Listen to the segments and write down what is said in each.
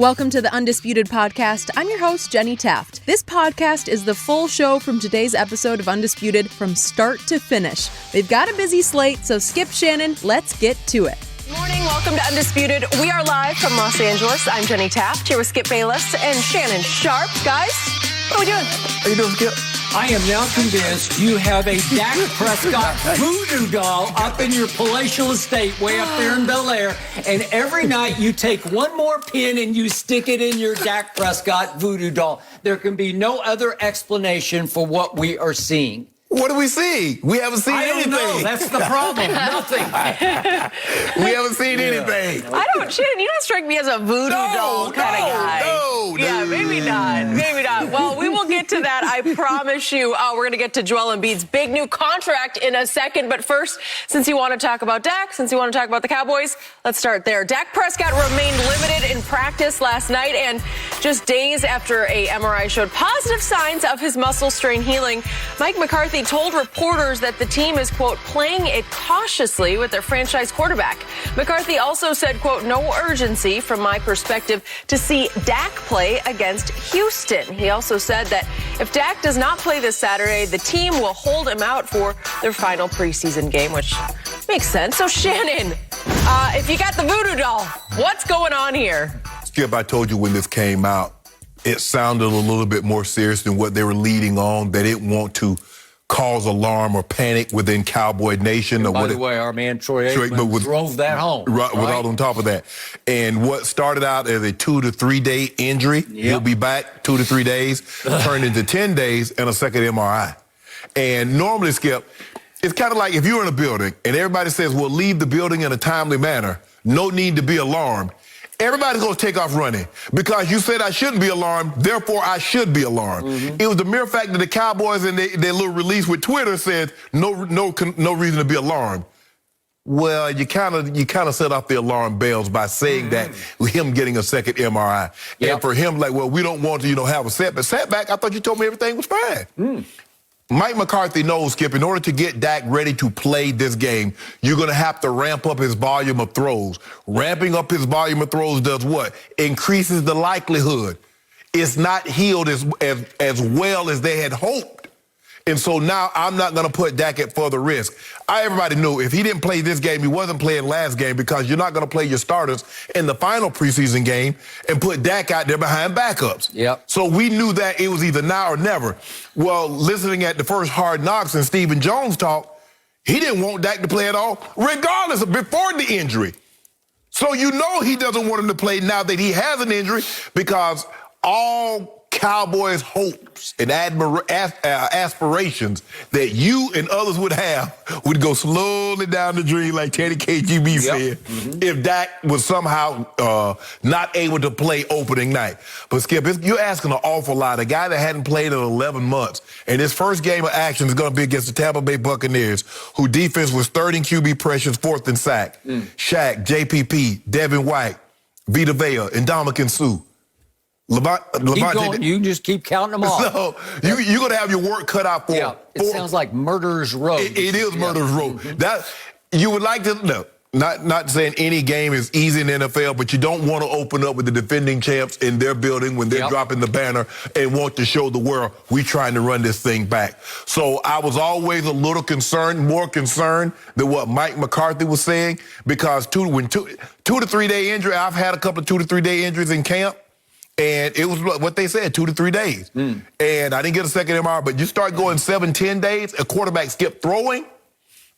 Welcome to the Undisputed podcast. I'm your host, Jenny Taft. This podcast is the full show from today's episode of Undisputed from start to finish. They've got a busy slate, so Skip, Shannon, let's get to it. Good morning. Welcome to Undisputed. We are live from Los Angeles. I'm Jenny Taft, here with Skip Bayless and Shannon Sharpe. Guys, what are we doing? How you doing, Skip? I am now convinced you have a Dak Prescott voodoo doll up in your palatial estate way up there in Bel Air, and every night you take one more pin and you stick it in your Dak Prescott voodoo doll. There can be no other explanation for what we are seeing. What do we see? We haven't seen anything. I don't know. That's the problem. Nothing. We haven't seen anything. Shannon, you don't strike me as a voodoo doll kind of guy. Yeah, maybe not. Maybe not. Well, we will get to that, I promise you. We're going to get to Joel Embiid's big new contract in a second. But first, since you want to talk about Dak, since you want to talk about the Cowboys, let's start there. Dak Prescott remained limited in practice last night, and just days after a MRI showed positive signs of his muscle strain healing, Mike McCarthy told reporters that the team is, quote, playing it cautiously with their franchise quarterback. McCarthy also said, quote, no urgency from my perspective to see Dak play against Houston. He also said that if Dak does not play this Saturday, the team will hold him out for their final preseason game, which makes sense. So, Shannon, if you got the voodoo doll, what's going on here? Skip, I told you when this came out, it sounded a little bit more serious than what they were leading on. They didn't want to cause alarm or panic within Cowboy Nation. By the way, our man Troy Aikman drove that home. Right, without on top of that. And what started out as a 2 to 3 day injury, he'll be back 2 to 3 days, turned into 10 days and a second MRI. And normally, Skip, it's kind of like if you're in a building and everybody says, well, leave the building in a timely manner, no need to be alarmed. Everybody's going to take off running because you said I shouldn't be alarmed, therefore I should be alarmed. It was the mere fact that the Cowboys in their little release with Twitter said no reason to be alarmed. Well, you kind of set off the alarm bells by saying that with him getting a second MRI. And for him, like, well, we don't want to, have a setback. I thought you told me everything was fine. Mike McCarthy knows, Skip, in order to get Dak ready to play this game, you're going to have to ramp up his volume of throws. Ramping up his volume of throws does what? Increases the likelihood. It's not healed as well as they had hoped. And so now I'm not going to put Dak at further risk. Everybody knew if he didn't play this game, he wasn't playing last game because you're not going to play your starters in the final preseason game and put Dak out there behind backups. So we knew that it was either now or never. Well, listening at the first Hard Knocks and Stephen Jones talk, he didn't want Dak to play at all, regardless of before the injury. So you know he doesn't want him to play now that he has an injury because all Cowboys' hopes and aspirations that you and others would have would go slowly down the drain, like Teddy KGB said, if Dak was somehow not able to play opening night. But, Skip, you're asking an awful lot. A guy that hadn't played in 11 months, and his first game of action is going to be against the Tampa Bay Buccaneers, who defense was third in QB pressures, fourth in sack. Shaq, JPP, Devin White, Vita Vea, and Ndamukong Suh. Keep going. You just keep counting them off. So you're going to have your work cut out for. It sounds like Murderer's Row. It is Murderer's Row. That you would like to know. Not saying any game is easy in the NFL, but you don't want to open up with the defending champs in their building when they're dropping the banner and want to show the world we trying to run this thing back. So I was always a little concerned, more concerned than what Mike McCarthy was saying, because 2 to 3 day injury, I've had a couple of 2 to 3 day injuries in camp. And it was what they said, 2 to 3 days. And I didn't get a second MRI, but you start going 7, 10 days, a quarterback skip throwing,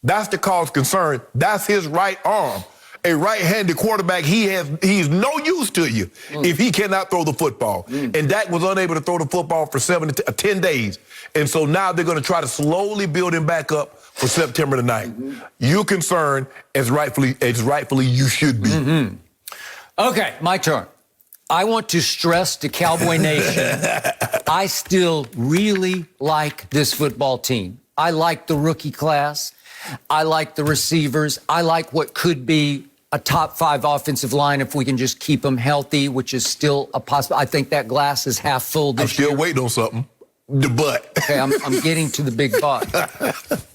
that's the cause concern. That's his right arm. A right-handed quarterback, he's no use to you if he cannot throw the football. And Dak was unable to throw the football for 7 to 10 days. And so now they're going to try to slowly build him back up for September the 9th. You're concerned as rightfully you should be. Okay, my turn. I want to stress to Cowboy Nation, I still really like this football team. I like the rookie class. I like the receivers. I like what could be a top 5 offensive line if we can just keep them healthy, which is still a possibility. I think that glass is half full this year. I'm still waiting on something. The butt. Okay, I'm getting to the big but.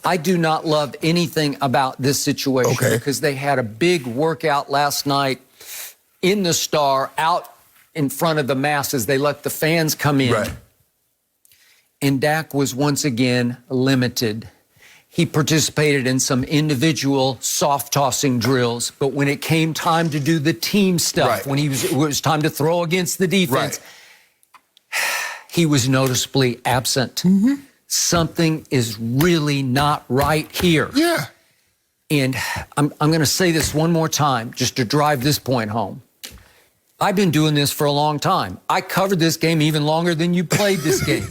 I do not love anything about this situation because they had a big workout last night in the Star out in front of the masses. They let the fans come in. Right. And Dak was once again limited. He participated in some individual soft tossing drills, but when it came time to do the team stuff, when it was time to throw against the defense, he was noticeably absent. Something is really not right here. Yeah. And I'm going to say this one more time just to drive this point home. I've been doing this for a long time. I covered this game even longer than you played this game.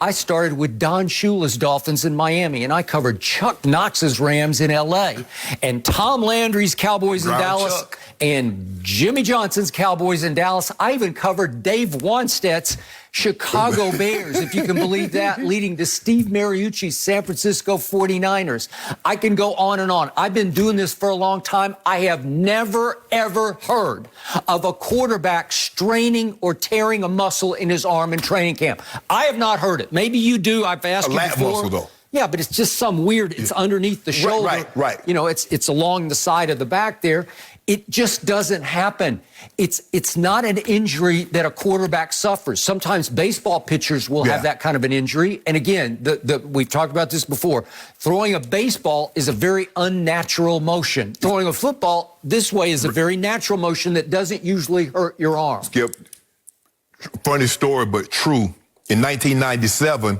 I started with Don Shula's Dolphins in Miami, and I covered Chuck Knox's Rams in L.A., and Tom Landry's Cowboys in Dallas, and Jimmy Johnson's Cowboys in Dallas. I even covered Dave Wannstedt's Chicago Bears, if you can believe that, leading to Steve Mariucci's San Francisco 49ers. I can go on and on. I've been doing this for a long time. I have never, ever heard of a quarterback straining or tearing a muscle in his arm in training camp. I have not heard it. Maybe you do. I've asked you before. Muscle, though. Yeah, but it's just some weird, it's underneath the shoulder. Right. You know, it's along the side of the back there. It just doesn't happen. It's not an injury that a quarterback suffers. Sometimes baseball pitchers will have that kind of an injury. And again, we've talked about this before. Throwing a baseball is a very unnatural motion. Throwing a football this way is a very natural motion that doesn't usually hurt your arm. Skip, funny story, but true. In 1997,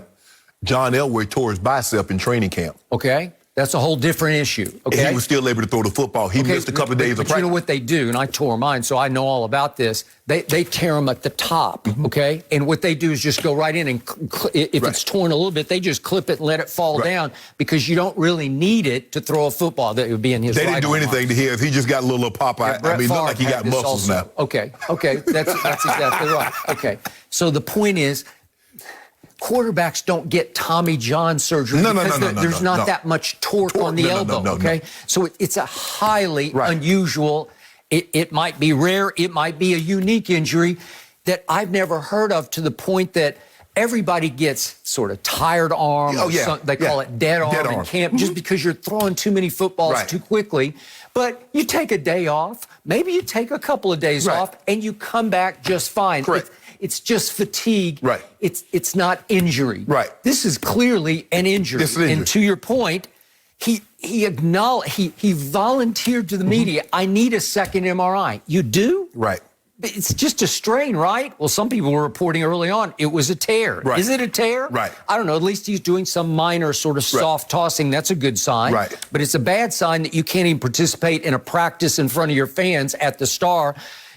John Elway tore his bicep in training camp. Okay. That's a whole different issue. Okay. And he was still able to throw the football. He missed a couple of days of practice. You know what they do, and I tore mine, so I know all about this. They tear them at the top, okay? And what they do is just go right in and if it's torn a little bit, they just clip it and let it fall down because you don't really need it to throw a football. That would be in his They didn't do anything to his. He just got a little Popeye. I mean, look like he got muscles now. Okay, that's exactly right. Okay, so the point is, quarterbacks don't get Tommy John surgery because there's not that much torque on the elbow, okay? So it's a highly unusual, it might be rare, it might be a unique injury that I've never heard of to the point that everybody gets sort of tired arm. They call it dead arm in camp just because you're throwing too many footballs too quickly. But you take a day off, maybe you take a couple of days off, and you come back just fine. Correct. It's just fatigue. Right. It's not injury. Right. This is clearly an injury. And to your point, he acknowledged, he volunteered to the media, I need a second MRI. You do? Right. It's just a strain, right? Well, some people were reporting early on it was a tear. Right. Is it a tear? Right. I don't know. At least he's doing some minor sort of soft tossing. That's a good sign. Right. But it's a bad sign that you can't even participate in a practice in front of your fans at the Star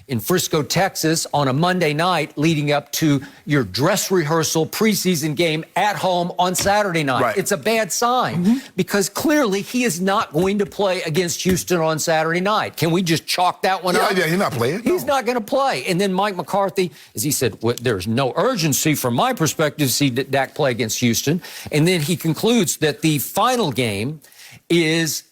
in Frisco, Texas on a Monday night leading up to your dress rehearsal preseason game at home on Saturday night. Right. It's a bad sign because clearly he is not going to play against Houston on Saturday night. Can we just chalk that one up? Yeah, he's not playing. He's not going to play. And then Mike McCarthy, as he said, there's no urgency from my perspective to see Dak play against Houston. And then he concludes that the final game is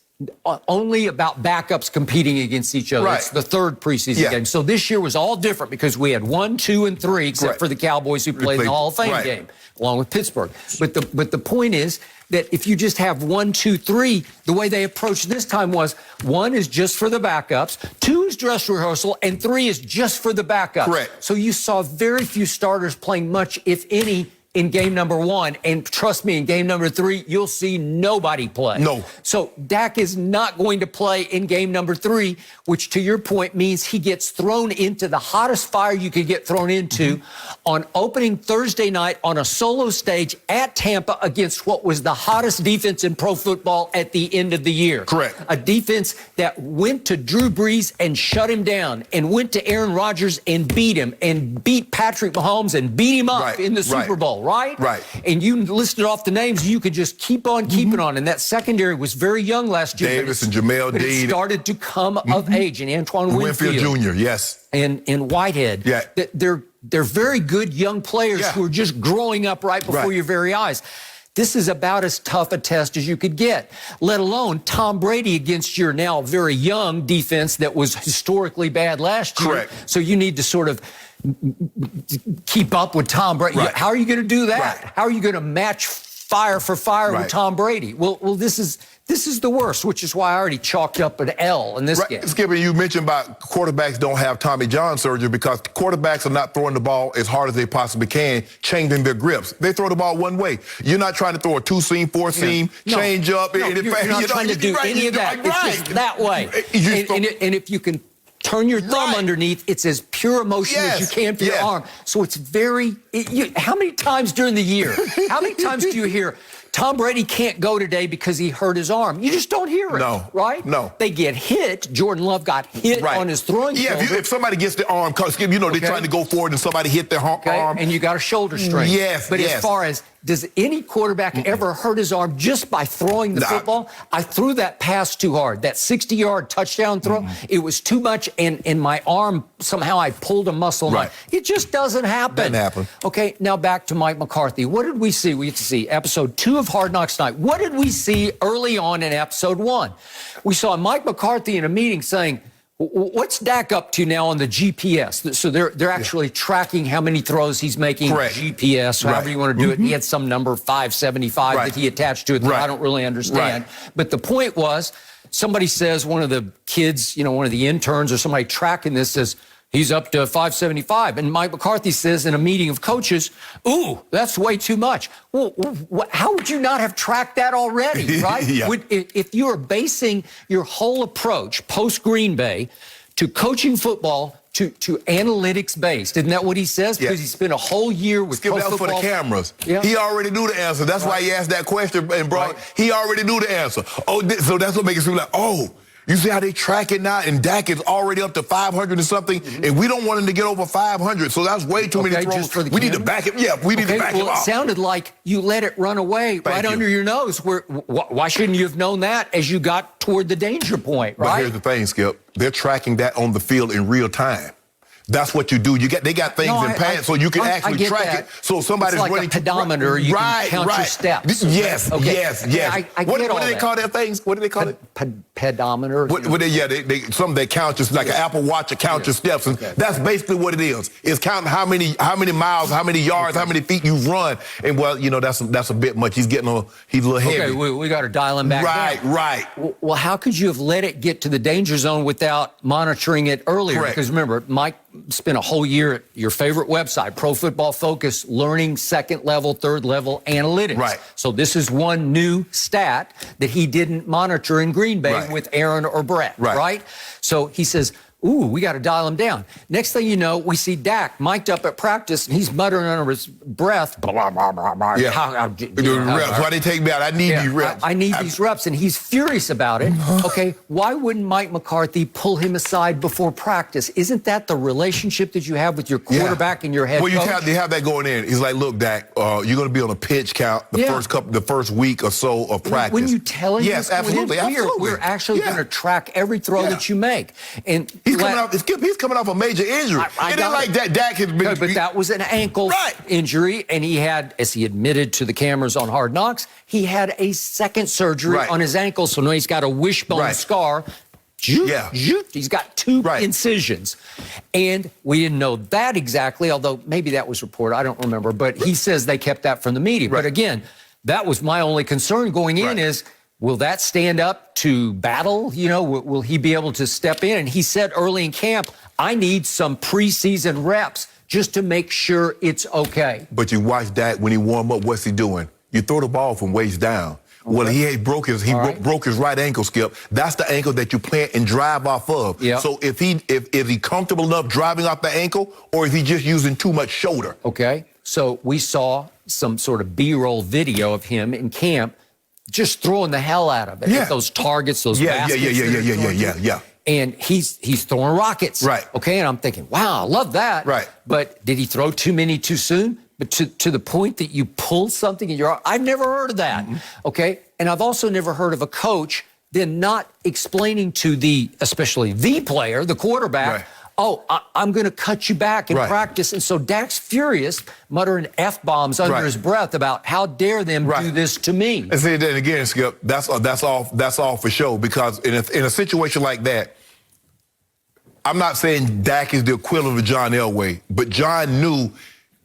only about backups competing against each other. It's the third preseason game. So this year was all different because we had 1, 2, and 3, except for the Cowboys who played in the Hall of Fame game, along with Pittsburgh. But the point is that if you just have 1, 2, 3, the way they approached this time was 1 is just for the backups, 2 is dress rehearsal, and 3 is just for the backups. Correct. So you saw very few starters playing much, if any, in game number 1, and trust me, in game number 3, you'll see nobody play. No. So Dak is not going to play in game number 3, which to your point means he gets thrown into the hottest fire you could get thrown into on opening Thursday night on a solo stage at Tampa against what was the hottest defense in pro football at the end of the year. Correct. A defense that went to Drew Brees and shut him down and went to Aaron Rodgers and beat him and beat Patrick Mahomes and beat him up in the Super Bowl. Right? And you listed off the names, you could just keep on keeping on. And that secondary was very young last year. Davis and Jamel Dean. It started to come of age. And Antoine Winfield Jr., yes. And Whitehead. Yeah. They're very good young players who are just growing up right before your very eyes. This is about as tough a test as you could get, let alone Tom Brady against your now very young defense that was historically bad last year. Correct. So you need to sort of keep up with Tom Brady. How are you going to do that? How are you going to match fire for fire Right. with Tom Brady. Well, this is the worst, which is why I already chalked up an L in this game. Skipper, you mentioned about quarterbacks don't have Tommy John surgery because quarterbacks are not throwing the ball as hard as they possibly can, changing their grips. They throw the ball one way. You're not trying to throw a two-seam, four-seam, change up. No, you're not trying to do any of that. It's just that way. And if you can turn your thumb underneath, it's as pure emotion as you can for your arm. So it's very... how many times during the year, how many times do you hear... Tom Brady can't go today because he hurt his arm. You just don't hear it, right? No. They get hit. Jordan Love got hit on his throwing shoulder. If somebody gets the arm, they're trying to go forward and somebody hit their arm. And you got a shoulder strain. But as far as, does any quarterback ever hurt his arm just by throwing the football? I threw that pass too hard. That 60-yard touchdown throw, it was too much, and my arm, somehow I pulled a muscle. It just doesn't happen. Doesn't happen. Okay, now back to Mike McCarthy. What did we see? We get to see episode 2 of Hard Knocks Night. What did we see early on in episode 1? We saw Mike McCarthy in a meeting saying, what's Dak up to now on the GPS? So they're actually tracking how many throws he's making. GPS, however you want to do it. He had some number 575 that he attached to it that I don't really understand. But the point was, somebody says, one of the kids, one of the interns or somebody tracking this says, he's up to 575. And Mike McCarthy says in a meeting of coaches, ooh, that's way too much. Well, how would you not have tracked that already, right? If you are basing your whole approach post-Green Bay to coaching football to analytics based, isn't that what he says? Because he spent a whole year with pro football. For the cameras. He already knew the answer. That's why he asked that question and brought. He already knew the answer. So that's what makes it seem like, you see how they track it now? And Dak is already up to 500 and something, and we don't want him to get over 500. So that's way too many throws. We need to back it. We need to back him up. It sounded like you let it run away under your nose. Why shouldn't you have known that as you got toward the danger point, right? But here's the thing, Skip. They're tracking that on the field in real time. That's what you do. They got things in pads so you can actually track it. So somebody's it's like running a pedometer. You can count your steps. Yes. What do they call that things? What do they call it? Pedometer. Something that counts, just like an Apple Watch to count your steps. And that's basically what it is. It's counting how many miles, how many yards, how many feet you've run. And that's a bit much. He's a little heavy. Okay, we got to dial him back down. Right. Well, how could you have let it get to the danger zone without monitoring it earlier? Because remember, Mike spent a whole year at your favorite website, Pro Football Focus, learning second level, third level analytics. So this is one new stat that he didn't monitor in Green Bay with Aaron or Brett, right? So he says, ooh, we got to dial him down. Next thing you know, we see Dak mic'd up at practice, and he's muttering under his breath. Blah, blah, blah, blah. Reps. Why they take me out? I need these reps. I need these reps, and he's furious about it. Okay, why wouldn't Mike McCarthy pull him aside before practice? Isn't that the relationship that you have with your quarterback and your head coach? Well, you have that going in. He's like, look, Dak, you're going to be on a pitch count the first week or so of practice. When you tell him, yes, absolutely. We're actually going to track every throw that you make. And he's coming off a major injury. It ain't like that. Dak has been. But that was an ankle injury, and he had, as he admitted to the cameras on Hard Knocks, he had a second surgery on his ankle, so now he's got a wishbone scar. He's got 2 incisions. And we didn't know that exactly, although maybe that was reported. I don't remember. But he says they kept that from the media. But again, that was my only concern going in is, will that stand up to battle? Will he be able to step in? And he said early in camp, I need some preseason reps just to make sure it's okay. But you watch Dak when he warm up, what's he doing? You throw the ball from waist down. Okay. Well, he broke his right ankle, Skip. That's the ankle that you plant and drive off of. So if he comfortable enough driving off the ankle, or is he just using too much shoulder? Okay. So we saw some sort of B-roll video of him in camp just throwing the hell out of it. Yeah. Those targets, those baskets. Yeah. And he's throwing rockets. Right. Okay, and I'm thinking, wow, I love that. Right. But did he throw too many too soon? But to the point that you pull something in your arm, I've never heard of that. Okay, and I've also never heard of a coach then not explaining to especially the player, the quarterback, I'm going to cut you back in practice. And so Dak's furious, muttering F-bombs under his breath about how dare them do this to me. And see, then again, Skip, that's all for show, because in a situation like that, I'm not saying Dak is the equivalent of John Elway, but John knew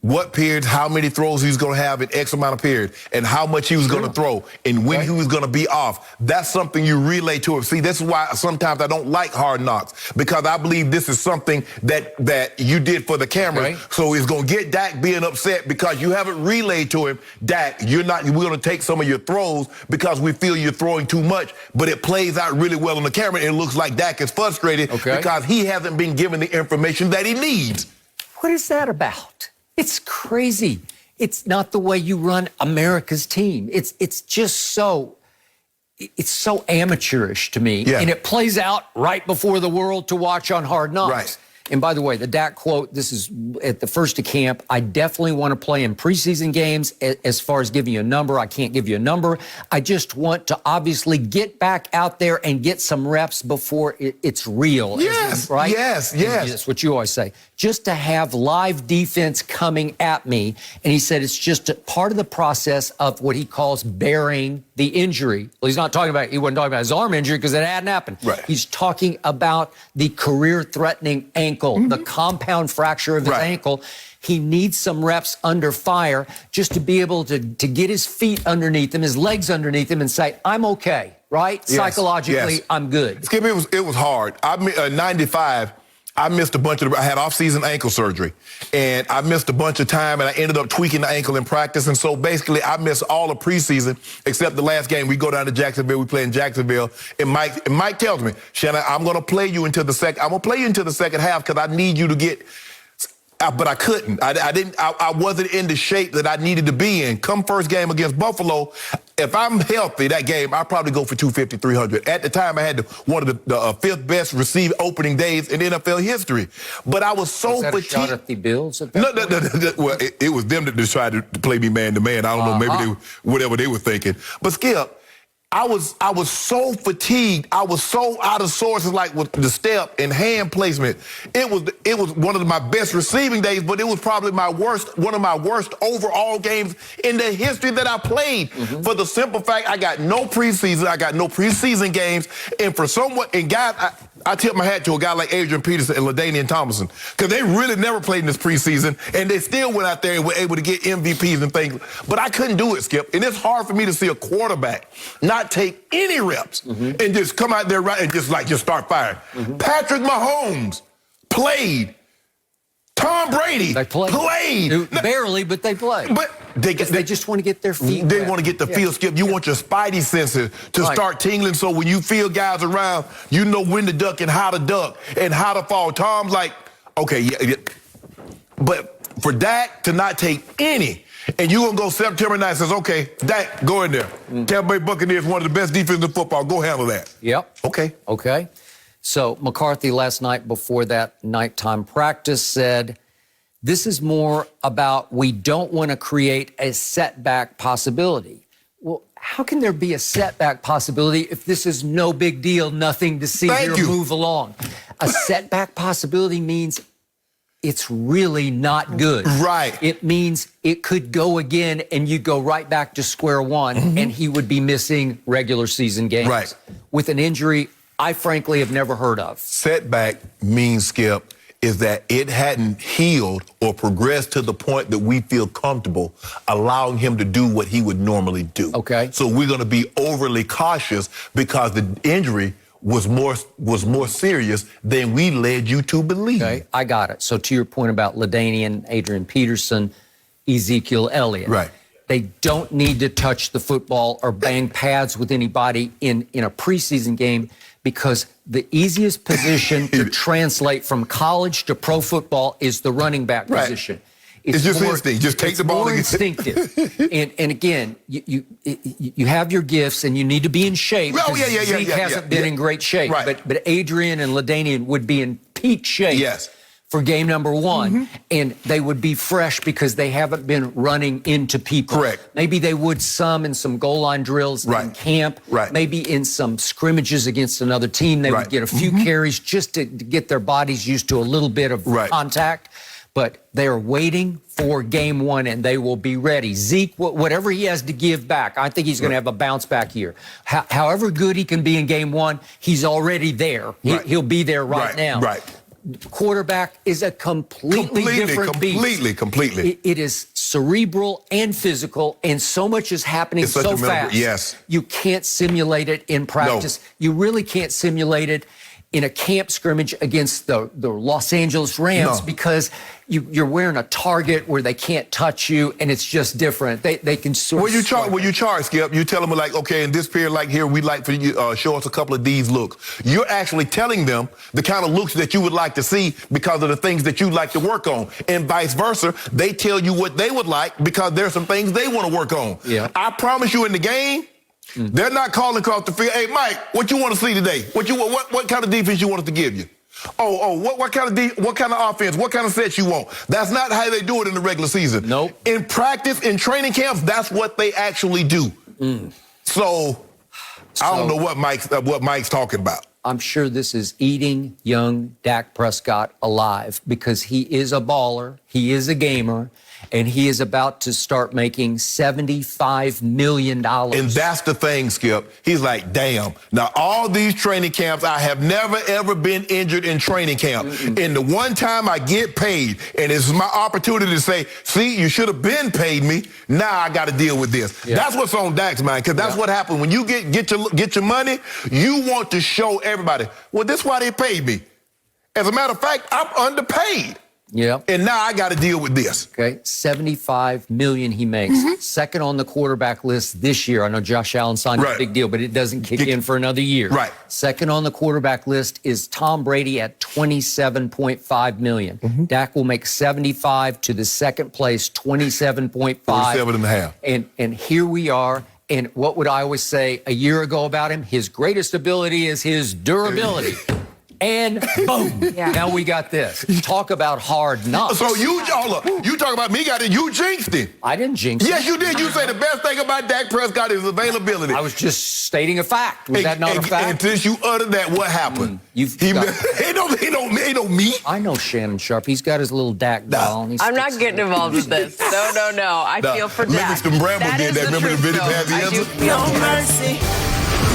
what periods, how many throws he's going to have in X amount of period, and how much he was going to throw, and when he was going to be off. That's something you relay to him. See, this is why sometimes I don't like Hard Knocks, because I believe this is something that you did for the camera. Right. So it's going to get Dak being upset because you haven't relayed to him, Dak, we're going to take some of your throws because we feel you're throwing too much, but it plays out really well on the camera, and it looks like Dak is frustrated because he hasn't been given the information that he needs. What is that about? It's crazy. It's not the way you run America's team. It's just so amateurish to me. Yeah. And it plays out right before the world to watch on Hard Knocks. Right. And by the way, the Dak quote, this is at the first of camp, I definitely want to play in preseason games. As far as giving you a number, I can't give you a number. I just want to obviously get back out there and get some reps before it's real. Yes, right? yes. That's what you always say. Just to have live defense coming at me. And he said it's just a part of the process of what he calls bearing the injury. Well, he wasn't talking about his arm injury because it hadn't happened. Right. He's talking about the career-threatening ankle, the compound fracture of his ankle. He needs some reps under fire just to be able to get his feet underneath him, his legs underneath him, and say, I'm okay, right? Yes, Psychologically, yes. I'm good. Skip, it was hard. 95, I missed a bunch I had off-season ankle surgery, and I missed a bunch of time, and I ended up tweaking the ankle in practice, and so basically I missed all of preseason except the last game. We go down to Jacksonville, we play in Jacksonville, and Mike tells me, Shannon, I'm going to play you into the second half because I need you to get. But I couldn't. I wasn't in the shape that I needed to be in. Come first game against Buffalo, if I'm healthy that game, I'll probably go for 250, 300. At the time, I had one of the fifth best received opening days in NFL history. But I was so fatigued. Was that a shot at the Bills at that No. Well, it was them that just tried to play me man-to-man. I don't know, maybe whatever they were thinking. But Skip, I was so fatigued. I was so out of sorts, like with the step and hand placement. It was one of my best receiving days, but it was probably one of my worst overall games in the history that I played. For the simple fact, I got no preseason. I got no preseason games. And for someone, and guys, I tip my hat to a guy like Adrian Peterson and LaDainian Tomlinson, because they really never played in this preseason, and they still went out there and were able to get MVPs and things. But I couldn't do it, Skip. And it's hard for me to see a quarterback not take any reps and just come out there and just start firing. Patrick Mahomes played. Tom Brady played. Barely, but they played. But they just want to get their feet They wet. want to get the feel, Skip. You want your spidey senses to start tingling, so when you feel guys around, you know when to duck and how to fall. Tom's like, okay, yeah. But for Dak to not take any, and you gonna go September 9th, says, okay, Dak, go in there. Tampa Bay Buccaneers, one of the best defenses in football. Go handle that. Yep. Okay. So McCarthy last night before that nighttime practice said, this is more about we don't want to create a setback possibility. Well, how can there be a setback possibility if this is no big deal, nothing to see here, move along? A setback possibility means it's really not good. Right. It means it could go again and you go right back to square one and he would be missing regular season games. Right. With an injury I frankly have never heard of. Setback means, Skip, is that it hadn't healed or progressed to the point that we feel comfortable allowing him to do what he would normally do. Okay. So we're going to be overly cautious because the injury was more serious than we led you to believe. Okay, I got it. So to your point about LaDainian, Adrian Peterson, Ezekiel Elliott. Right. They don't need to touch the football or bang pads with anybody in a preseason game because the easiest position to translate from college to pro football is the running back position. It's just instinct. Just take the ball. More instinctive. and again, you have your gifts and you need to be in shape. Zeke hasn't been in great shape. Right. But Adrian and LaDainian would be in peak shape. Yes. For game number one, and they would be fresh because they haven't been running into people. Correct. Maybe they would in some goal line drills in camp. Right. Maybe in some scrimmages against another team, they would get a few carries just to get their bodies used to a little bit of contact. But they are waiting for game one, and they will be ready. Zeke, whatever he has to give back, I think he's going to have a bounce back here. However good he can be in game one, he's already there. He'll be there right now. Right. quarterback is a completely different beast. Completely. It is cerebral and physical, and so much is happening so fast. Yes. You can't simulate it in practice. No. You really can't simulate it in a camp scrimmage against the Los Angeles Rams because you're wearing a target where they can't touch you, and it's just different. They can sort of... When you charge, Skip, you tell them, like, okay, in this period, like here, we'd like for you to show us a couple of these looks. You're actually telling them the kind of looks that you would like to see because of the things that you'd like to work on. And vice versa, they tell you what they would like because there's some things they want to work on. Yeah. I promise you in the game, they're not calling across the field. Hey, Mike, what you want to see today? What kind of defense you want us to give you? What kind of offense? What kind of sets you want? That's not how they do it in the regular season. Nope. In practice, in training camps, that's what they actually do. So I don't know what Mike's talking about. I'm sure this is eating young Dak Prescott alive because he is a baller, he is a gamer, and he is about to start making $75 million. And that's the thing, Skip. He's like, damn. Now, all these training camps, I have never, ever been injured in training camp. And the one time I get paid, and it's my opportunity to say, see, you should have been paid me. Now I got to deal with this. Yeah. That's what's on Dak's mind, because that's what happened. When you get your money, you want to show everybody, well, this is why they paid me. As a matter of fact, I'm underpaid. Yeah. And now I got to deal with this. Okay. $75 million he makes. Second on the quarterback list this year. I know Josh Allen signed a big deal, but it doesn't kick in for another year. Right. Second on the quarterback list is Tom Brady at $27.5 million. Dak will make 75 to the second place, 27.5. 47.5. And here we are. And what would I always say a year ago about him? His greatest ability is his durability. And boom, now we got this. Talk about hard knocks. So you talk about me, you jinxed it. I didn't jinx it. Yes, you did. You say the best thing about Dak Prescott is availability. I was just stating a fact. Was that not a fact? And since you uttered that, what happened? He don't me. I know Shannon Sharpe. He's got his little Dak doll. I'm not getting involved with this. No. I feel for Dak. Livingston Bramble did that. Remember the video past the answer? No mercy.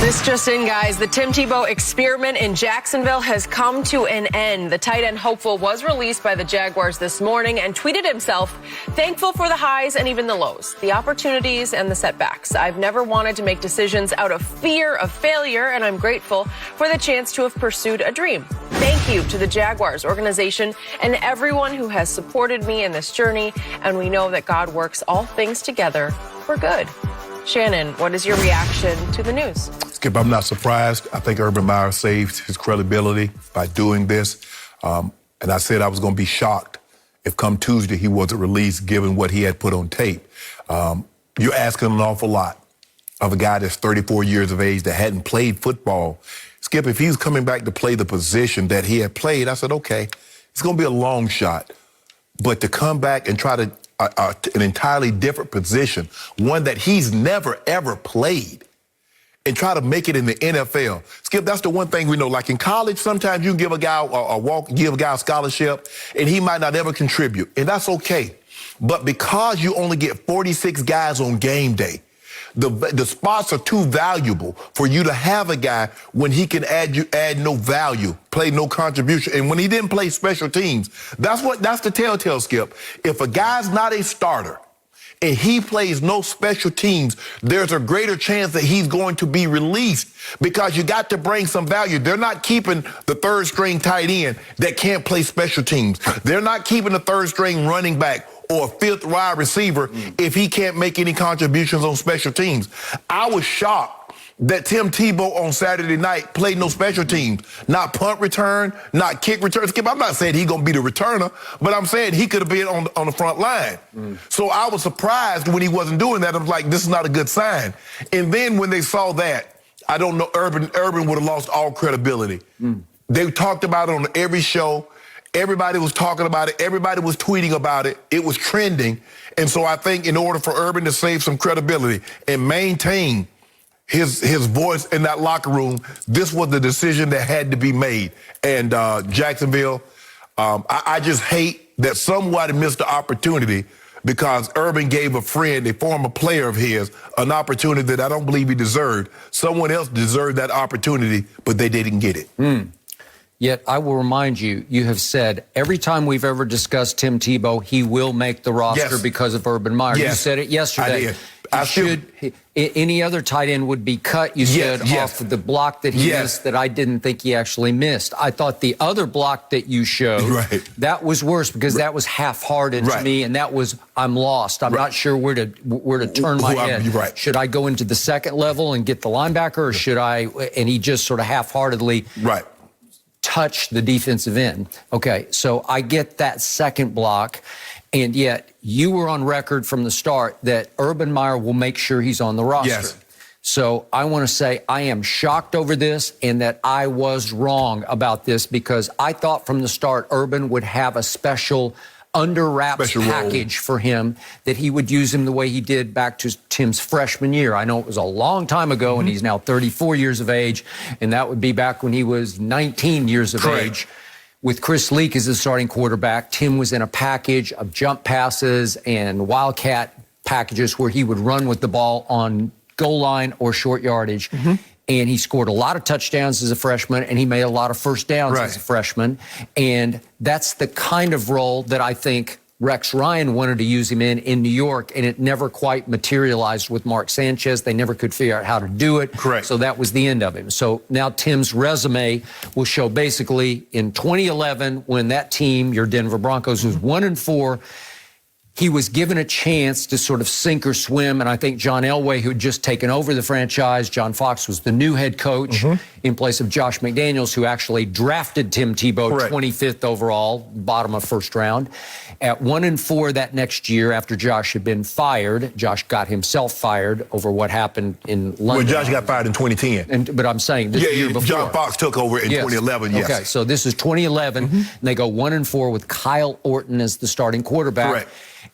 This just in, guys. The Tim Tebow experiment in Jacksonville has come to an end. The tight end hopeful was released by the Jaguars this morning and tweeted himself, thankful for the highs and even the lows, the opportunities and the setbacks. I've never wanted to make decisions out of fear of failure, and I'm grateful for the chance to have pursued a dream. Thank you to the Jaguars organization and everyone who has supported me in this journey, and we know that God works all things together for good. Shannon, what is your reaction to the news? Skip, I'm not surprised. I think Urban Meyer saved his credibility by doing this. And I said I was going to be shocked if come Tuesday he wasn't released, given what he had put on tape. You're asking an awful lot of a guy that's 34 years of age that hadn't played football. Skip, if he's coming back to play the position that he had played, I said, okay, it's going to be a long shot. But to come back and try to an entirely different position, one that he's never, ever played, and try to make it in the NFL. Skip, that's the one thing we know. Like in college, sometimes you can give a guy give a guy a scholarship, and he might not ever contribute, and that's okay. But because you only get 46 guys on game day, the spots are too valuable for you to have a guy when he can add no value, play no contribution. And when he didn't play special teams, that's the telltale, Skip. If a guy's not a starter and he plays no special teams, there's a greater chance that he's going to be released because you got to bring some value. They're not keeping the third string tight end that can't play special teams. They're not keeping the third string running back or a fifth wide receiver if he can't make any contributions on special teams. I was shocked that Tim Tebow on Saturday night played no special teams, not punt return, not kick return. Skip, I'm not saying he's going to be the returner, but I'm saying he could have been on the front line. So I was surprised when he wasn't doing that. I was like, this is not a good sign. And then when they saw that, I don't know, Urban would have lost all credibility. They talked about it on every show. Everybody was talking about it. Everybody was tweeting about it. It was trending. And so I think in order for Urban to save some credibility and maintain his voice in that locker room, this was the decision that had to be made. And Jacksonville, I just hate that somebody missed the opportunity because Urban gave a friend, a former player of his, an opportunity that I don't believe he deserved. Someone else deserved that opportunity, but they didn't get it. Yet I will remind you, you have said every time we've ever discussed Tim Tebow, he will make the roster because of Urban Meyer. Yes. You said it yesterday. I did. Any other tight end would be cut, you said, off of the block that he missed that I didn't think he actually missed. I thought the other block that you showed, that was worse because that was half-hearted to me, and that was, I'm lost. I'm not sure where to turn my head. Should I go into the second level and get the linebacker, or should I, and he just sort of half-heartedly touch the defensive end. Okay, so I get that second block, and yet you were on record from the start that Urban Meyer will make sure he's on the roster. Yes. So I want to say I am shocked over this and that I was wrong about this because I thought from the start Urban would have a special under wraps package for him, that he would use him the way he did back to Tim's freshman year. I know it was a long time ago, and he's now 34 years of age, and that would be back when he was 19 years of age. With Chris Leak as the starting quarterback, Tim was in a package of jump passes and wildcat packages where he would run with the ball on goal line or short yardage. And he scored a lot of touchdowns as a freshman, and he made a lot of first downs as a freshman. And that's the kind of role that I think Rex Ryan wanted to use him in New York, and it never quite materialized with Mark Sanchez. They never could figure out how to do it. So that was the end of him. So now Tim's resume will show basically in 2011, when that team, your Denver Broncos, was 1-4, he was given a chance to sort of sink or swim, and I think John Elway, who had just taken over the franchise, John Fox was the new head coach in place of Josh McDaniels, who actually drafted Tim Tebow 25th overall, bottom of first round. At 1-4 that next year, after Josh had been fired, Josh got himself fired over what happened in London. Well, Josh got fired in 2010. But I'm saying this year before. John Fox took over in 2011, Okay, so this is 2011, and they go 1-4 with Kyle Orton as the starting quarterback.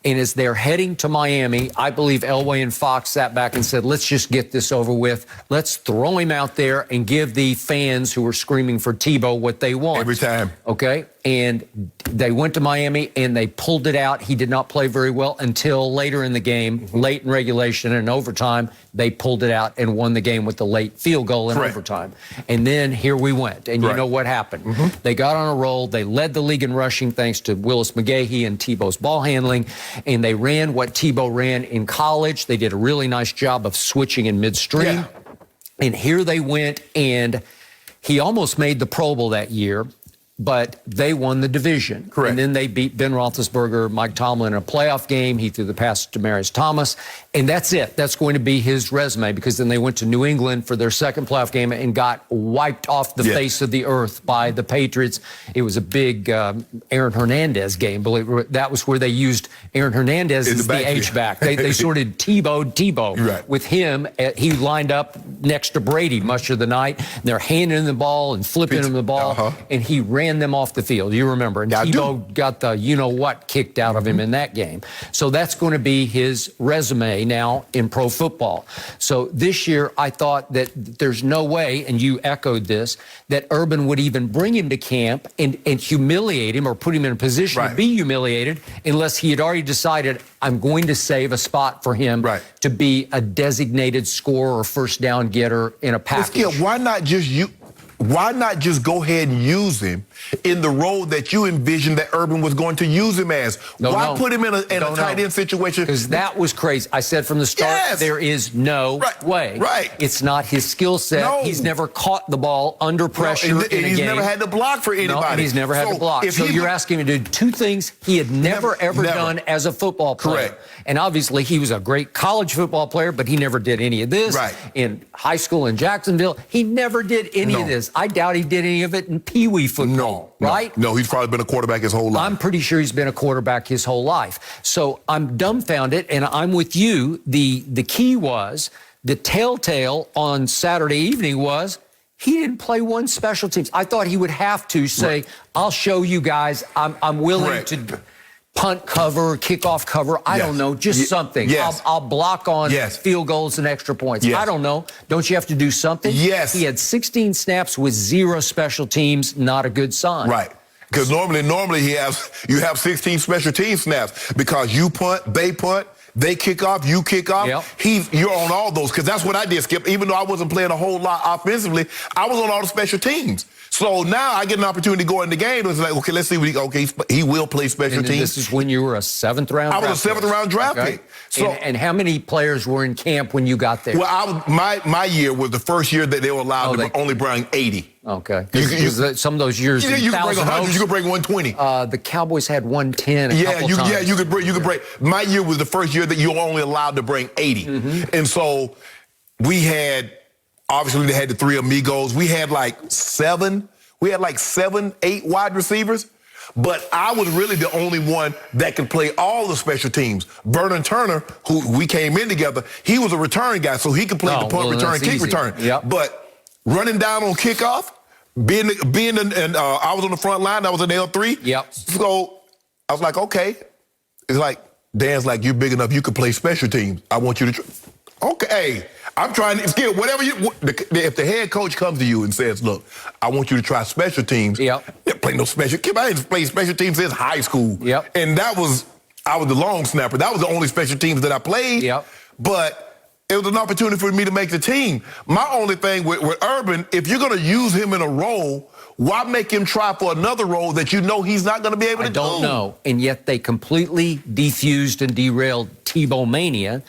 And as they're heading to Miami, I believe Elway and Fox sat back and said, let's just get this over with. Let's throw him out there and give the fans who are screaming for Tebow what they want. Every time. Okay? And they went to Miami and they pulled it out. He did not play very well until later in the game, late in regulation and overtime. They pulled it out and won the game with the late field goal in overtime. And then here we went. And you know what happened. They got on a roll. They led the league in rushing thanks to Willis McGahee and Tebow's ball handling. And they ran what Tebow ran in college. They did a really nice job of switching in midstream. And here they went, and he almost made the Pro Bowl that year, but they won the division. And then they beat Ben Roethlisberger, Mike Tomlin in a playoff game. He threw the pass to Demaryius Thomas. And that's it. That's going to be his resume, because then they went to New England for their second playoff game and got wiped off the face of the earth by the Patriots. It was a big Aaron Hernandez game. That was where they used Aaron Hernandez as the H-back. They sorted Tebow with him. He lined up next to Brady much of the night. And they're handing him the ball and flipping him the ball. And he ran them off the field. You remember. And Tebow got the you-know-what kicked out of him in that game. So that's going to be his resume now in pro football. So this year, I thought that there's no way, and you echoed this, that Urban would even bring him to camp and humiliate him or put him in a position to be humiliated unless he had already decided, I'm going to save a spot for him to be a designated scorer or first down getter in a package. Why not just go ahead and use him in the role that you envisioned that Urban was going to use him as? Why put him in a tight end situation? Because that was crazy. I said from the start, there is no way. It's not his skill set. He's never caught the ball under pressure in a game. He's never had to block for anybody. And he's never had to block. So you're asking him to do two things he had never done as a football player. And obviously, he was a great college football player, but he never did any of this. In high school in Jacksonville, he never did any of this. I doubt he did any of it in Pee Wee football, No, he's probably been a quarterback his whole life. I'm pretty sure he's been a quarterback his whole life. So I'm dumbfounded, and I'm with you. The key was, the telltale on Saturday evening was, he didn't play one special teams. I thought he would have to say, I'll show you guys, I'm willing to punt cover, kickoff cover, I don't know, just something. I'll block on field goals and extra points. I don't know. Don't you have to do something? He had 16 snaps with 0 special teams, not a good sign. Because normally you have 16 special team snaps because you punt, they punt, they kick off, you kick off. You're on all those, because that's what I did, Skip. Even though I wasn't playing a whole lot offensively, I was on all the special teams. So now I get an opportunity to go in the game. It's like, okay, let's see what he will play special teams. This is when you were a 7th round draft pick? I was a 7th round draft pick. So, and how many players were in camp when you got there? Well, my year was the first year that they were allowed to only bring 80. Okay. Some of those years, you could bring 100, you could bring 120. The Cowboys had 110 a couple times. Yeah, you could bring. My year was the first year that you were only allowed to bring 80. And so we had, obviously they had the 3 amigos. We had like 7, 8 wide receivers. But I was really the only one that could play all the special teams. Vernon Turner, who we came in together, he was a return guy, so he could play the punt return, kick return. But running down on kickoff, I was on the front line, I was an L3. So I was like, okay. It's like, Dan's like, you're big enough, you can play special teams. I want you to okay. I'm trying to, Skip, whatever if the head coach comes to you and says, look, I want you to try special teams. Play no special. I didn't play special teams since high school. And I was the long snapper. That was the only special teams that I played. But it was an opportunity for me to make the team. My only thing with Urban, if you're going to use him in a role, why make him try for another role that you know he's not going to be able to do? I don't know. And yet they completely defused and derailed Tebow mania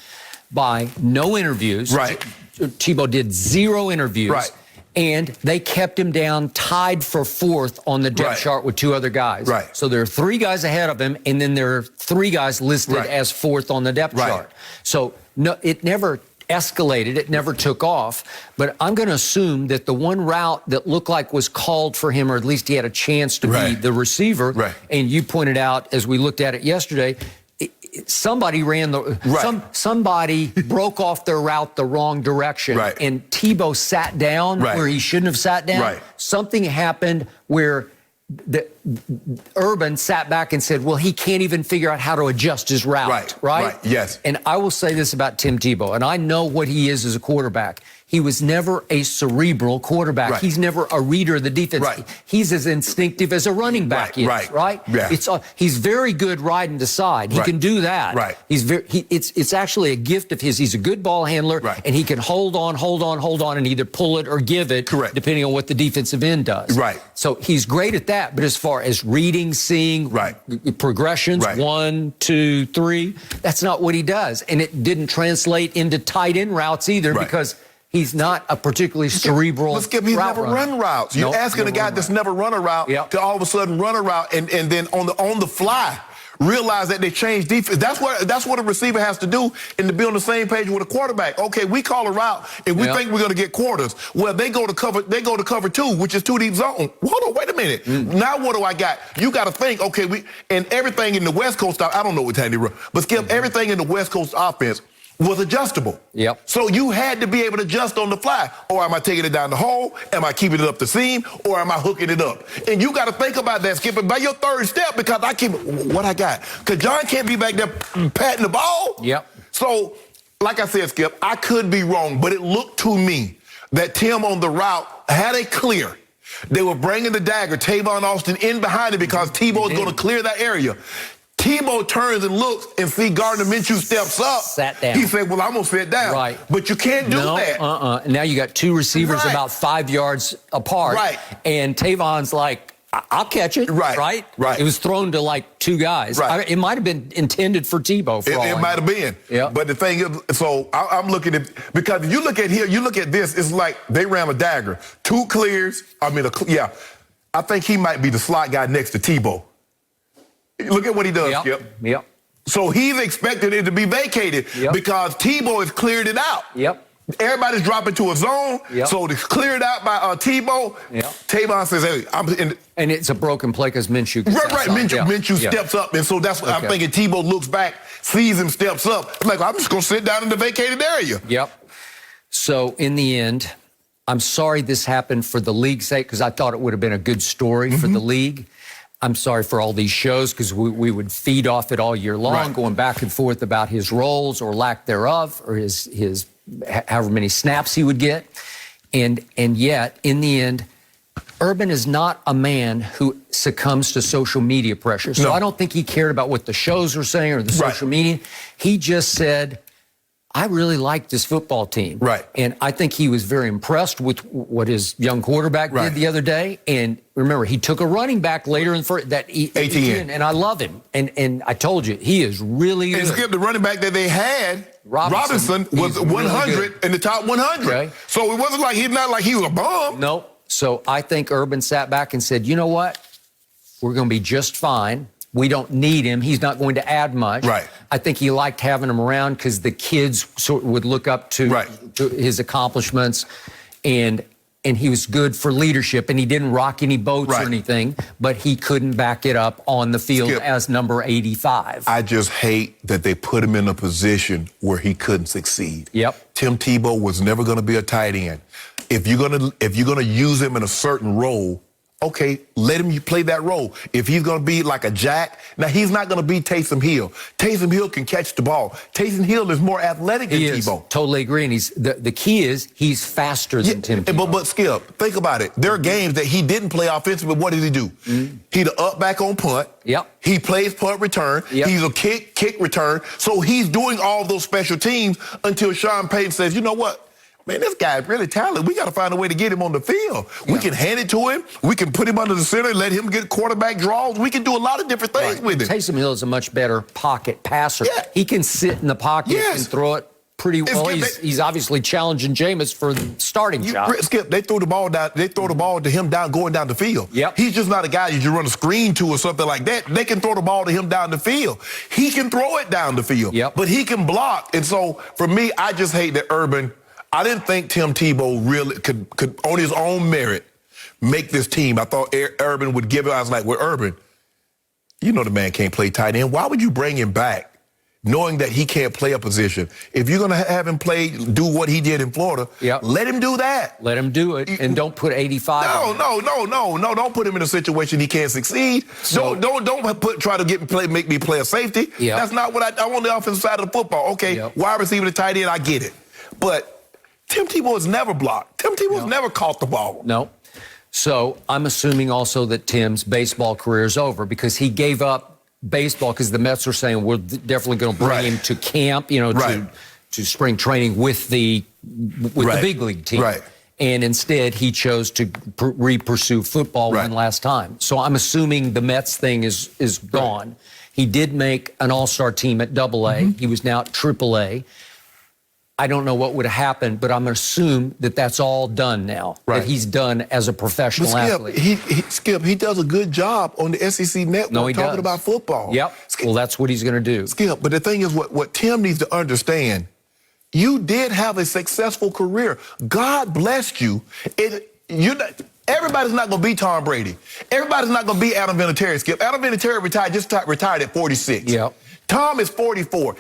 by no interviews. Tebow did 0 interviews. And they kept him down, tied for 4th on the depth chart with 2 other guys. So there are 3 guys ahead of him, and then there are 3 guys listed as 4th on the depth chart. So no, it never escalated. It never took off. But I'm going to assume that the one route that looked like was called for him, or at least he had a chance to be the receiver, and you pointed out as we looked at it yesterday, somebody ran somebody broke off their route the wrong direction, and Tebow sat down where he shouldn't have sat down. Something happened where Urban sat back and said, well, he can't even figure out how to adjust his route, Yes. And I will say this about Tim Tebow, and I know what he is as a quarterback. He was never a cerebral quarterback. He's never a reader of the defense. He's as instinctive as a running back is, he's very good riding the side. He can do that. It's actually a gift of his. He's a good ball handler, and he can hold on, and either pull it or give it, depending on what the defensive end does. So he's great at that. But as far as reading, seeing, progressions, 1, 2, 3, that's not what he does. And it didn't translate into tight end routes either, because he's not a particularly cerebral He's never run routes. You're asking a guy that's never run a route to all of a sudden run a route and then on the fly realize that they changed defense. That's what a receiver has to do, and to be on the same page with a quarterback. Okay, we call a route and we think we're going to get quarters. Well, they go to cover 2, which is 2 deep zone. Hold on, wait a minute. Now what do I got? You got to think. Okay, and everything in the West Coast. I don't know what time they run, but Skip, everything in the West Coast offense was adjustable. So you had to be able to adjust on the fly. Or am I taking it down the hole? Am I keeping it up the seam? Or am I hooking it up? And you got to think about that, Skip, by your 3rd step, because I keep what I got. Because John can't be back there patting the ball. So, like I said, Skip, I could be wrong, but it looked to me that Tim on the route had a clear. They were bringing the dagger, Tavon Austin, in behind it because Tebow is going to clear that area. Tebow turns and looks and see Gardner Minshew steps up. Sat down. He said, well, I'm going to sit down. But you can't do that. Now you got 2 receivers about 5 yards apart. And Tavon's like, I'll catch it. It was thrown to like 2 guys. It might have been intended for Tebow. It might have been. But the thing is, so I'm looking at, because if you look at here, you look at this, it's like they ran a dagger. 2 clears. I think he might be the slot guy next to Tebow. Look at what he does, Skip. So he's expecting it to be vacated because Tebow has cleared it out. Everybody's dropping to a zone, so it's cleared out by Tebow. Tavon says, hey, I'm in. And it's a broken play because Minshew gets Minshew steps up, and so that's what I'm thinking. Tebow looks back, sees him, steps up. I'm like, I'm just going to sit down in the vacated area. So in the end, I'm sorry this happened for the league's sake, because I thought it would have been a good story for the league. I'm sorry for all these shows, because we would feed off it all year long, going back and forth about his roles or lack thereof, or his however many snaps he would get. And yet, in the end, Urban is not a man who succumbs to social media pressure. So No. I don't think he cared about what the shows were saying or the social media. He just said, I really like this football team. Right. And I think he was very impressed with what his young quarterback did the other day. And remember, he took a running back later in that ATN. and I love him. And I told you, he is really good. And Skip, the running back that they had, Robinson was 100 really in the top 100. Okay. So it wasn't like not like he was a bum. Nope. So I think Urban sat back and said, you know what? We're going to be just fine. We don't need him. He's not going to add much. Right. I think he liked having him around because the kids sort of would look up to his accomplishments, and he was good for leadership, and he didn't rock any boats or anything, but he couldn't back it up on the field as number 85. I just hate that they put him in a position where he couldn't succeed. Yep. Tim Tebow was never going to be a tight end. If you're gonna use him in a certain role, okay, let him play that role. If he's going to be like a jack, now he's not going to be Taysom Hill. Taysom Hill can catch the ball. Taysom Hill is more athletic than Tebow. Totally agree. And the key is he's faster than Tim Tebow. But Skip, think about it. There are games that he didn't play offensively, but what did he do? He the up back on punt. Yep. He plays punt return. Yep. He's a kick return. So he's doing all those special teams until Sean Payton says, you know what? Man, this guy's really talented. We got to find a way to get him on the field. We can hand it to him. We can put him under the center, let him get quarterback draws. We can do a lot of different things with him. Taysom Hill is a much better pocket passer. Yeah. He can sit in the pocket and throw it pretty well. He's obviously challenging Jameis for the starting job. Skip, they throw the ball down. They throw the ball to him going down the field. Yep. He's just not a guy you run a screen to or something like that. They can throw the ball to him down the field. He can throw it down the field. Yep. But he can block. And so for me, I just hate that Urban. I didn't think Tim Tebow really could on his own merit, make this team. I thought Urban would give it. I was like, well, Urban, you know the man can't play tight end. Why would you bring him back knowing that he can't play a position? If you're going to have him do what he did in Florida, let him do that. Let him do it, and don't put 85 on him. No. Don't put him in a situation he can't succeed. So, don't try to make me play a safety. That's not what I want the offensive side of the football. Okay, wide receiver to tight end, I get it. But Tim Tebow has never blocked. Tim Tebow has never caught the ball. No. So I'm assuming also that Tim's baseball career is over because he gave up baseball because the Mets are saying we're definitely going to bring him to camp, to spring training with the big league team. Right. And instead, he chose to pursue football one last time. So I'm assuming the Mets thing is gone. He did make an all-star team at AA. He was now at AAA. I don't know what would have happened, but I'm going to assume that that's all done now, that he's done as a professional athlete. Skip, he does a good job on the SEC Network talking about football. Yep. Skip, well, that's what he's going to do. Skip, but the thing is what Tim needs to understand, you did have a successful career. God blessed you. Everybody's not going to be Tom Brady. Everybody's not going to be Adam Vinatieri, Skip. Adam Vinatieri retired at 46. Yep. Tom is 44.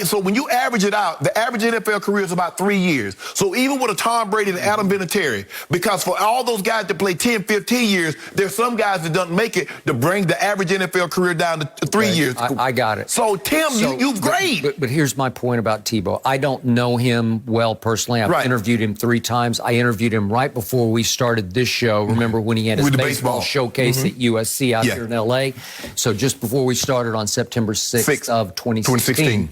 So when you average it out, the average NFL career is about 3 years. So even with a Tom Brady and Adam Vinatieri, because for all those guys that play 10, 15 years, there's some guys that don't make it to bring the average NFL career down to 3 years. I got it. So, Tim, you're great. But here's my point about Tebow. I don't know him well personally. I've interviewed him 3 times. I interviewed him right before we started this show. Remember when he had his baseball showcase at USC out here in L.A.? So just before we started on September 6th of 2016.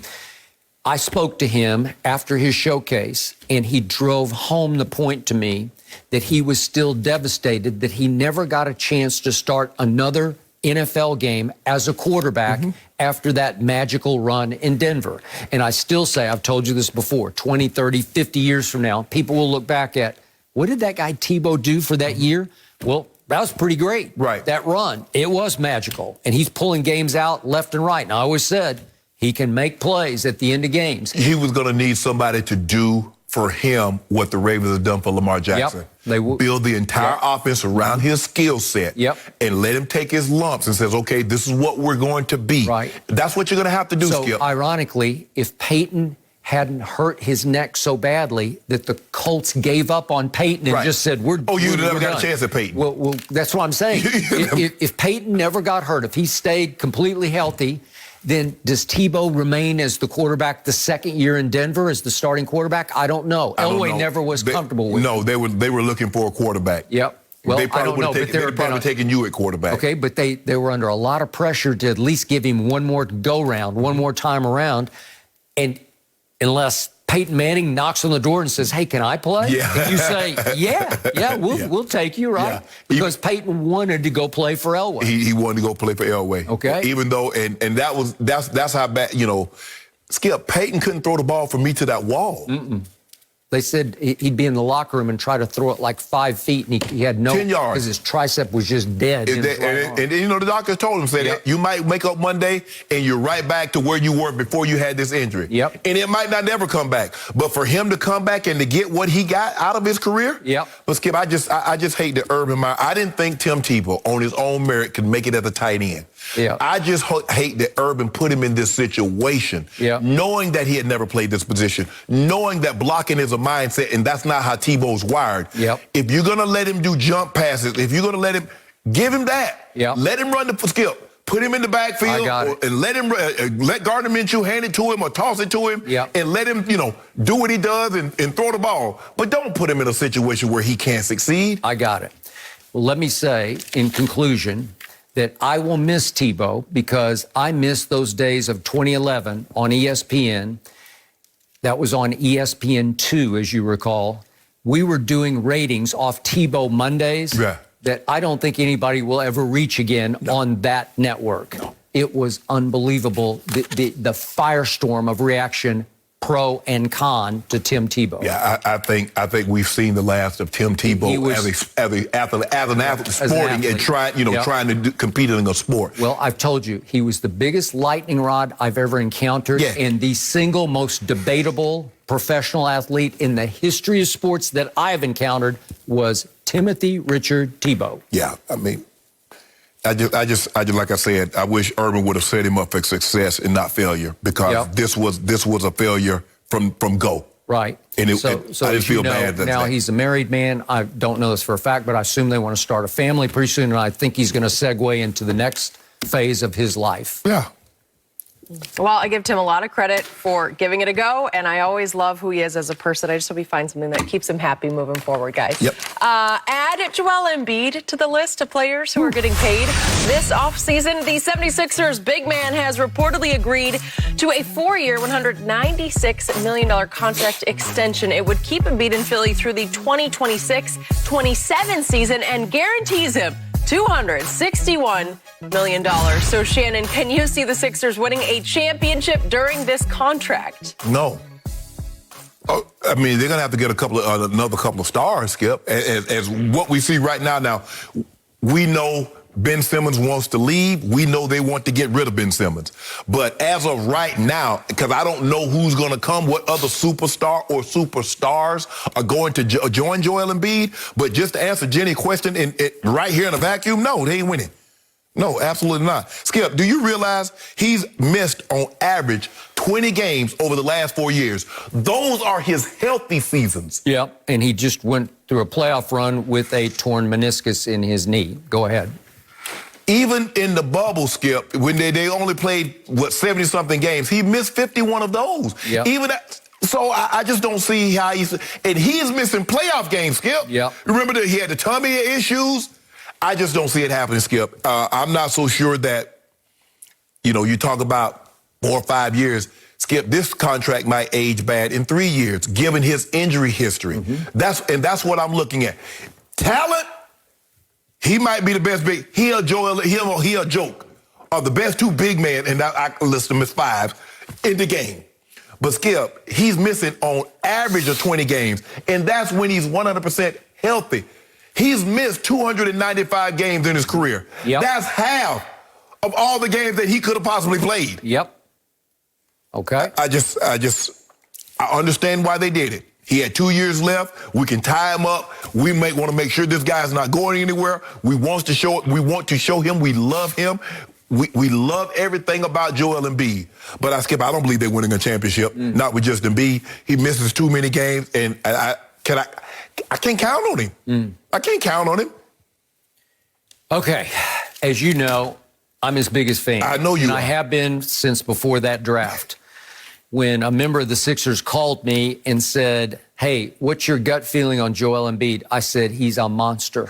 I spoke to him after his showcase, and he drove home the point to me that he was still devastated that he never got a chance to start another NFL game as a quarterback after that magical run in Denver. And I still say, I've told you this before, 20, 30, 50 years from now, people will look back at, what did that guy Tebow do for that year? Well, that was pretty great. That run, it was magical. And he's pulling games out left and right. And I always said he can make plays at the end of games. He was going to need somebody to do for him what the Ravens have done for Lamar Jackson. They build the entire offense around his skill set and let him take his lumps and says, okay, this is what we're going to be. That's what you're going to have to do, Skip. So, ironically, if Peyton hadn't hurt his neck so badly that the Colts gave up on Peyton and just said, we're you never got done. a chance at Peyton. Well, that's what I'm saying. if Peyton never got hurt, if he stayed completely healthy, then does Tebow remain as the quarterback the second year in Denver as the starting quarterback? I don't know. Elway never was comfortable with it. No, they were looking for a quarterback. Yep. Well, they I probably don't know, but they'd probably taken you at quarterback. Okay, but they were under a lot of pressure to at least give him one more go-round, one more time around. And unless Peyton Manning knocks on the door and says, hey, can I play? Yeah. And you say, we'll take you, right? Yeah. Because Peyton wanted to go play for Elway. He wanted to go play for Elway. Okay. Even though, and that's how bad, Skip, Peyton couldn't throw the ball from me to that wall. They said he'd be in the locker room and try to throw it like 5 feet, and he had no 10 yards because his tricep was just dead. And the doctor told him, said, you might wake up Monday and you're right back to where you were before you had this injury. Yep. And it might not never come back. But for him to come back and to get what he got out of his career, But Skip, I just hate the urban mind. I didn't think Tim Tebow on his own merit could make it at the tight end. Yeah. I just hate that Urban put him in this situation, knowing that he had never played this position, knowing that blocking is a mindset, and that's not how Tebow's wired. If you're going to let him do jump passes, if you're going to let him, give him that. Let him run the Skip. Put him in the backfield and let him let Gardner Minshew hand it to him or toss it to him and let him, do what he does and throw the ball. But don't put him in a situation where he can't succeed. I got it. Well, let me say, in conclusion, that I will miss Tebow because I miss those days of 2011 on ESPN. That was on ESPN2, as you recall. We were doing ratings off Tebow Mondays that I don't think anybody will ever reach again on that network. It was unbelievable, the firestorm of reaction, pro and con, to Tim Tebow. Yeah, I think we've seen the last of Tim Tebow as an athlete, sporting and trying to compete in a sport. Well, I've told you, he was the biggest lightning rod I've ever encountered and the single most debatable professional athlete in the history of sports that I have encountered was Timothy Richard Tebow. Yeah, I mean, I just like I said, I wish Urban would have set him up for success and not failure, because this was a failure from go. Right. And I just feel bad that now he's a married man. I don't know this for a fact, but I assume they want to start a family pretty soon, and I think he's going to segue into the next phase of his life. Yeah. Well, I give Tim a lot of credit for giving it a go, and I always love who he is as a person. I just hope he finds something that keeps him happy moving forward, guys. Add Joel Embiid to the list of players who are getting paid this offseason. The 76ers big man has reportedly agreed to a 4-year, $196 million contract extension. It would keep Embiid in Philly through the 2026-27 season and guarantees him $261 million. So, Shannon, can you see the Sixers winning a championship during this contract? No. Oh, I mean, they're going to have to get another couple of stars, Skip. As what we see right now. Now, we know Ben Simmons wants to leave. We know they want to get rid of Ben Simmons. But as of right now, because I don't know who's going to come, what other superstar or superstars are going to join Joel Embiid. But just to answer Jenny's question, right here in a vacuum, no, they ain't winning. No, absolutely not. Skip, do you realize he's missed on average 20 games over the last 4 years? Those are his healthy seasons. Yeah, and he just went through a playoff run with a torn meniscus in his knee. Go ahead. Even in the bubble, Skip, when they only played, 70-something games, he missed 51 of those. Yeah. So I just don't see how he's... And he is missing playoff games, Skip. Yeah. Remember that he had the tummy issues? I just don't see it happening, Skip. I'm not so sure that, you talk about 4 or 5 years. Skip, this contract might age bad in 3 years, given his injury history. That's what I'm looking at. Talent, he might be the best big. He a joke of the best 2 big men, and I list them as 5 in the game. But Skip, he's missing on average of 20 games, and that's when he's 100% healthy. He's missed 295 games in his career. That's half of all the games that he could have possibly played. Okay. I understand why they did it. He had 2 years left. We can tie him up. We may want to make sure this guy's not going anywhere. We want to show him we love him. We love everything about Joel Embiid. But I don't believe they're winning a championship. Not with just Embiid. He misses too many games, and I can't count on him. I can't count on him. Okay. As you know, I'm his biggest fan. I know you and are. I have been since before that draft. When a member of the Sixers called me and said, hey, what's your gut feeling on Joel Embiid? I said, he's a monster.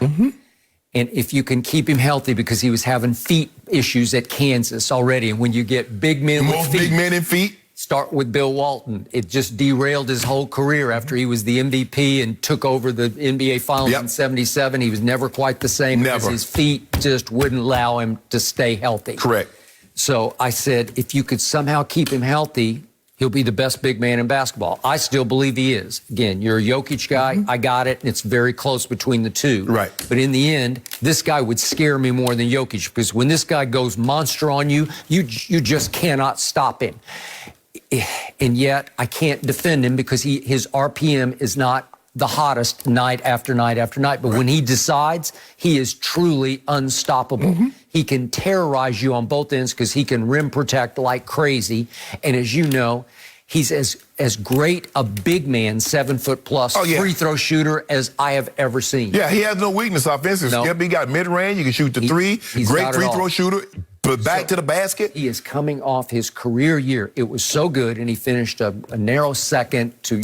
And if you can keep him healthy, because he was having feet issues at Kansas already. And when you get big men with feet, big men in feet. Start with Bill Walton. It just derailed his whole career after he was the MVP and took over the NBA Finals in '77. He was never quite the same because his feet just wouldn't allow him to stay healthy. Correct. So I said, if you could somehow keep him healthy, he'll be the best big man in basketball. I still believe he is. Again, you're a Jokic guy. I got it. And it's very close between the two. Right. But in the end, this guy would scare me more than Jokic, because when this guy goes monster on you, you just cannot stop him. And yet I can't defend him because his RPM is not the hottest night after night after night. But when he decides, he is truly unstoppable. He can terrorize you on both ends because he can rim protect like crazy. And as you know, he's as great a big man, 7 foot plus, free throw shooter as I have ever seen. Yeah, he has no weakness offensively. No. Yep, he got mid-range. You can shoot the three. Great free throw shooter. But back to the basket. He is coming off his career year. It was so good, and he finished a narrow second to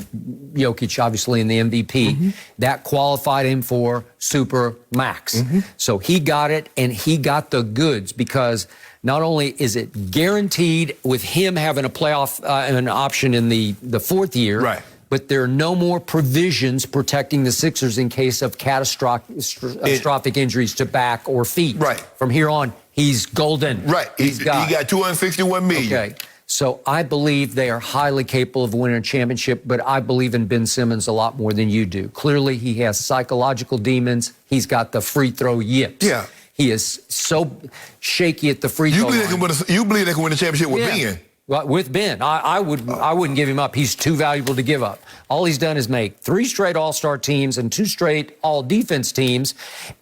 Jokic, obviously, in the MVP. That qualified him for Super Max. So he got it, and he got the goods, because not only is it guaranteed with him having a playoff an option in the fourth year, but there are no more provisions protecting the Sixers in case of catastrophic injuries to back or feet. From here on, he's golden. He got $261 million. Okay. So I believe they are highly capable of winning a championship, but I believe in Ben Simmons a lot more than you do. Clearly, he has psychological demons. He's got the free throw yips. Yeah. He is so shaky at the free throw line. You believe they can win a championship with Ben? Well, with Ben, I wouldn't give him up. He's too valuable to give up. All he's done is make 3 straight all-star teams and 2 straight all-defense teams.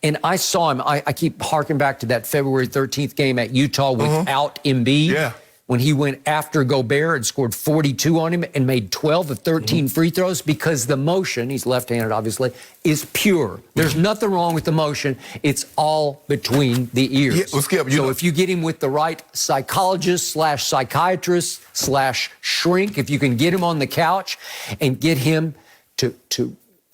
And I saw him. I keep harking back to that February 13th game at Utah without Embiid. When he went after Gobert and scored 42 on him and made 12 of 13 free throws, because the motion, he's left-handed obviously, is pure. There's nothing wrong with the motion. It's all between the ears. Skip, so if you get him with the right psychologist / psychiatrist / shrink, if you can get him on the couch and get him to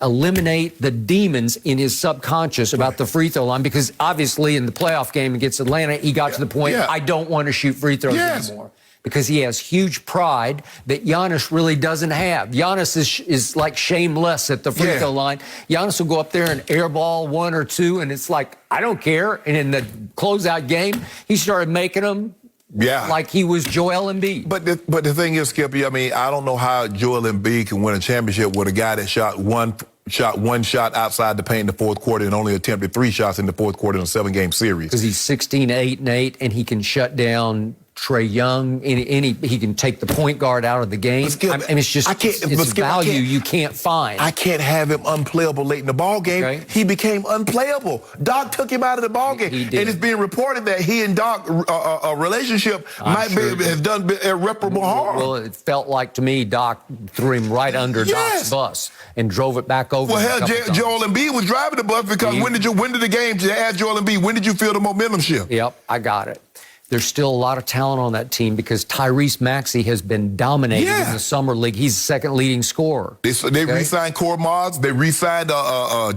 eliminate the demons in his subconscious about the free throw line, because obviously in the playoff game against Atlanta, he got to the point, I don't want to shoot free throws anymore, because he has huge pride that Giannis really doesn't have. Giannis is like shameless at the free throw line. Giannis will go up there and airball 1 or 2, and it's like, I don't care. And in the closeout game, he started making them like he was Joel Embiid. But the thing is, Skippy, I mean, I don't know how Joel Embiid can win a championship with a guy that shot one shot outside the paint in the fourth quarter and only attempted 3 shots in the fourth quarter in a 7-game series. Because he's 16-8-8, and he can shut down Trae Young. He can take the point guard out of the game. And it's just it's value you can't find. I can't have him unplayable late in the ball game. He became unplayable. Doc took him out of the ball game. He did. And it's being reported that he and Doc a relationship have done irreparable harm. Well, it felt like to me Doc threw him right under Doc's bus and drove it back over. Well, hell, Joel Embiid was driving the bus, because when did the game, to ask Joel Embiid, when did you feel the momentum shift? Yep, I got it. There's still a lot of talent on that team, because Tyrese Maxey has been dominating in the summer league. He's the 2nd leading scorer. They re-signed Kormaz. They re-signed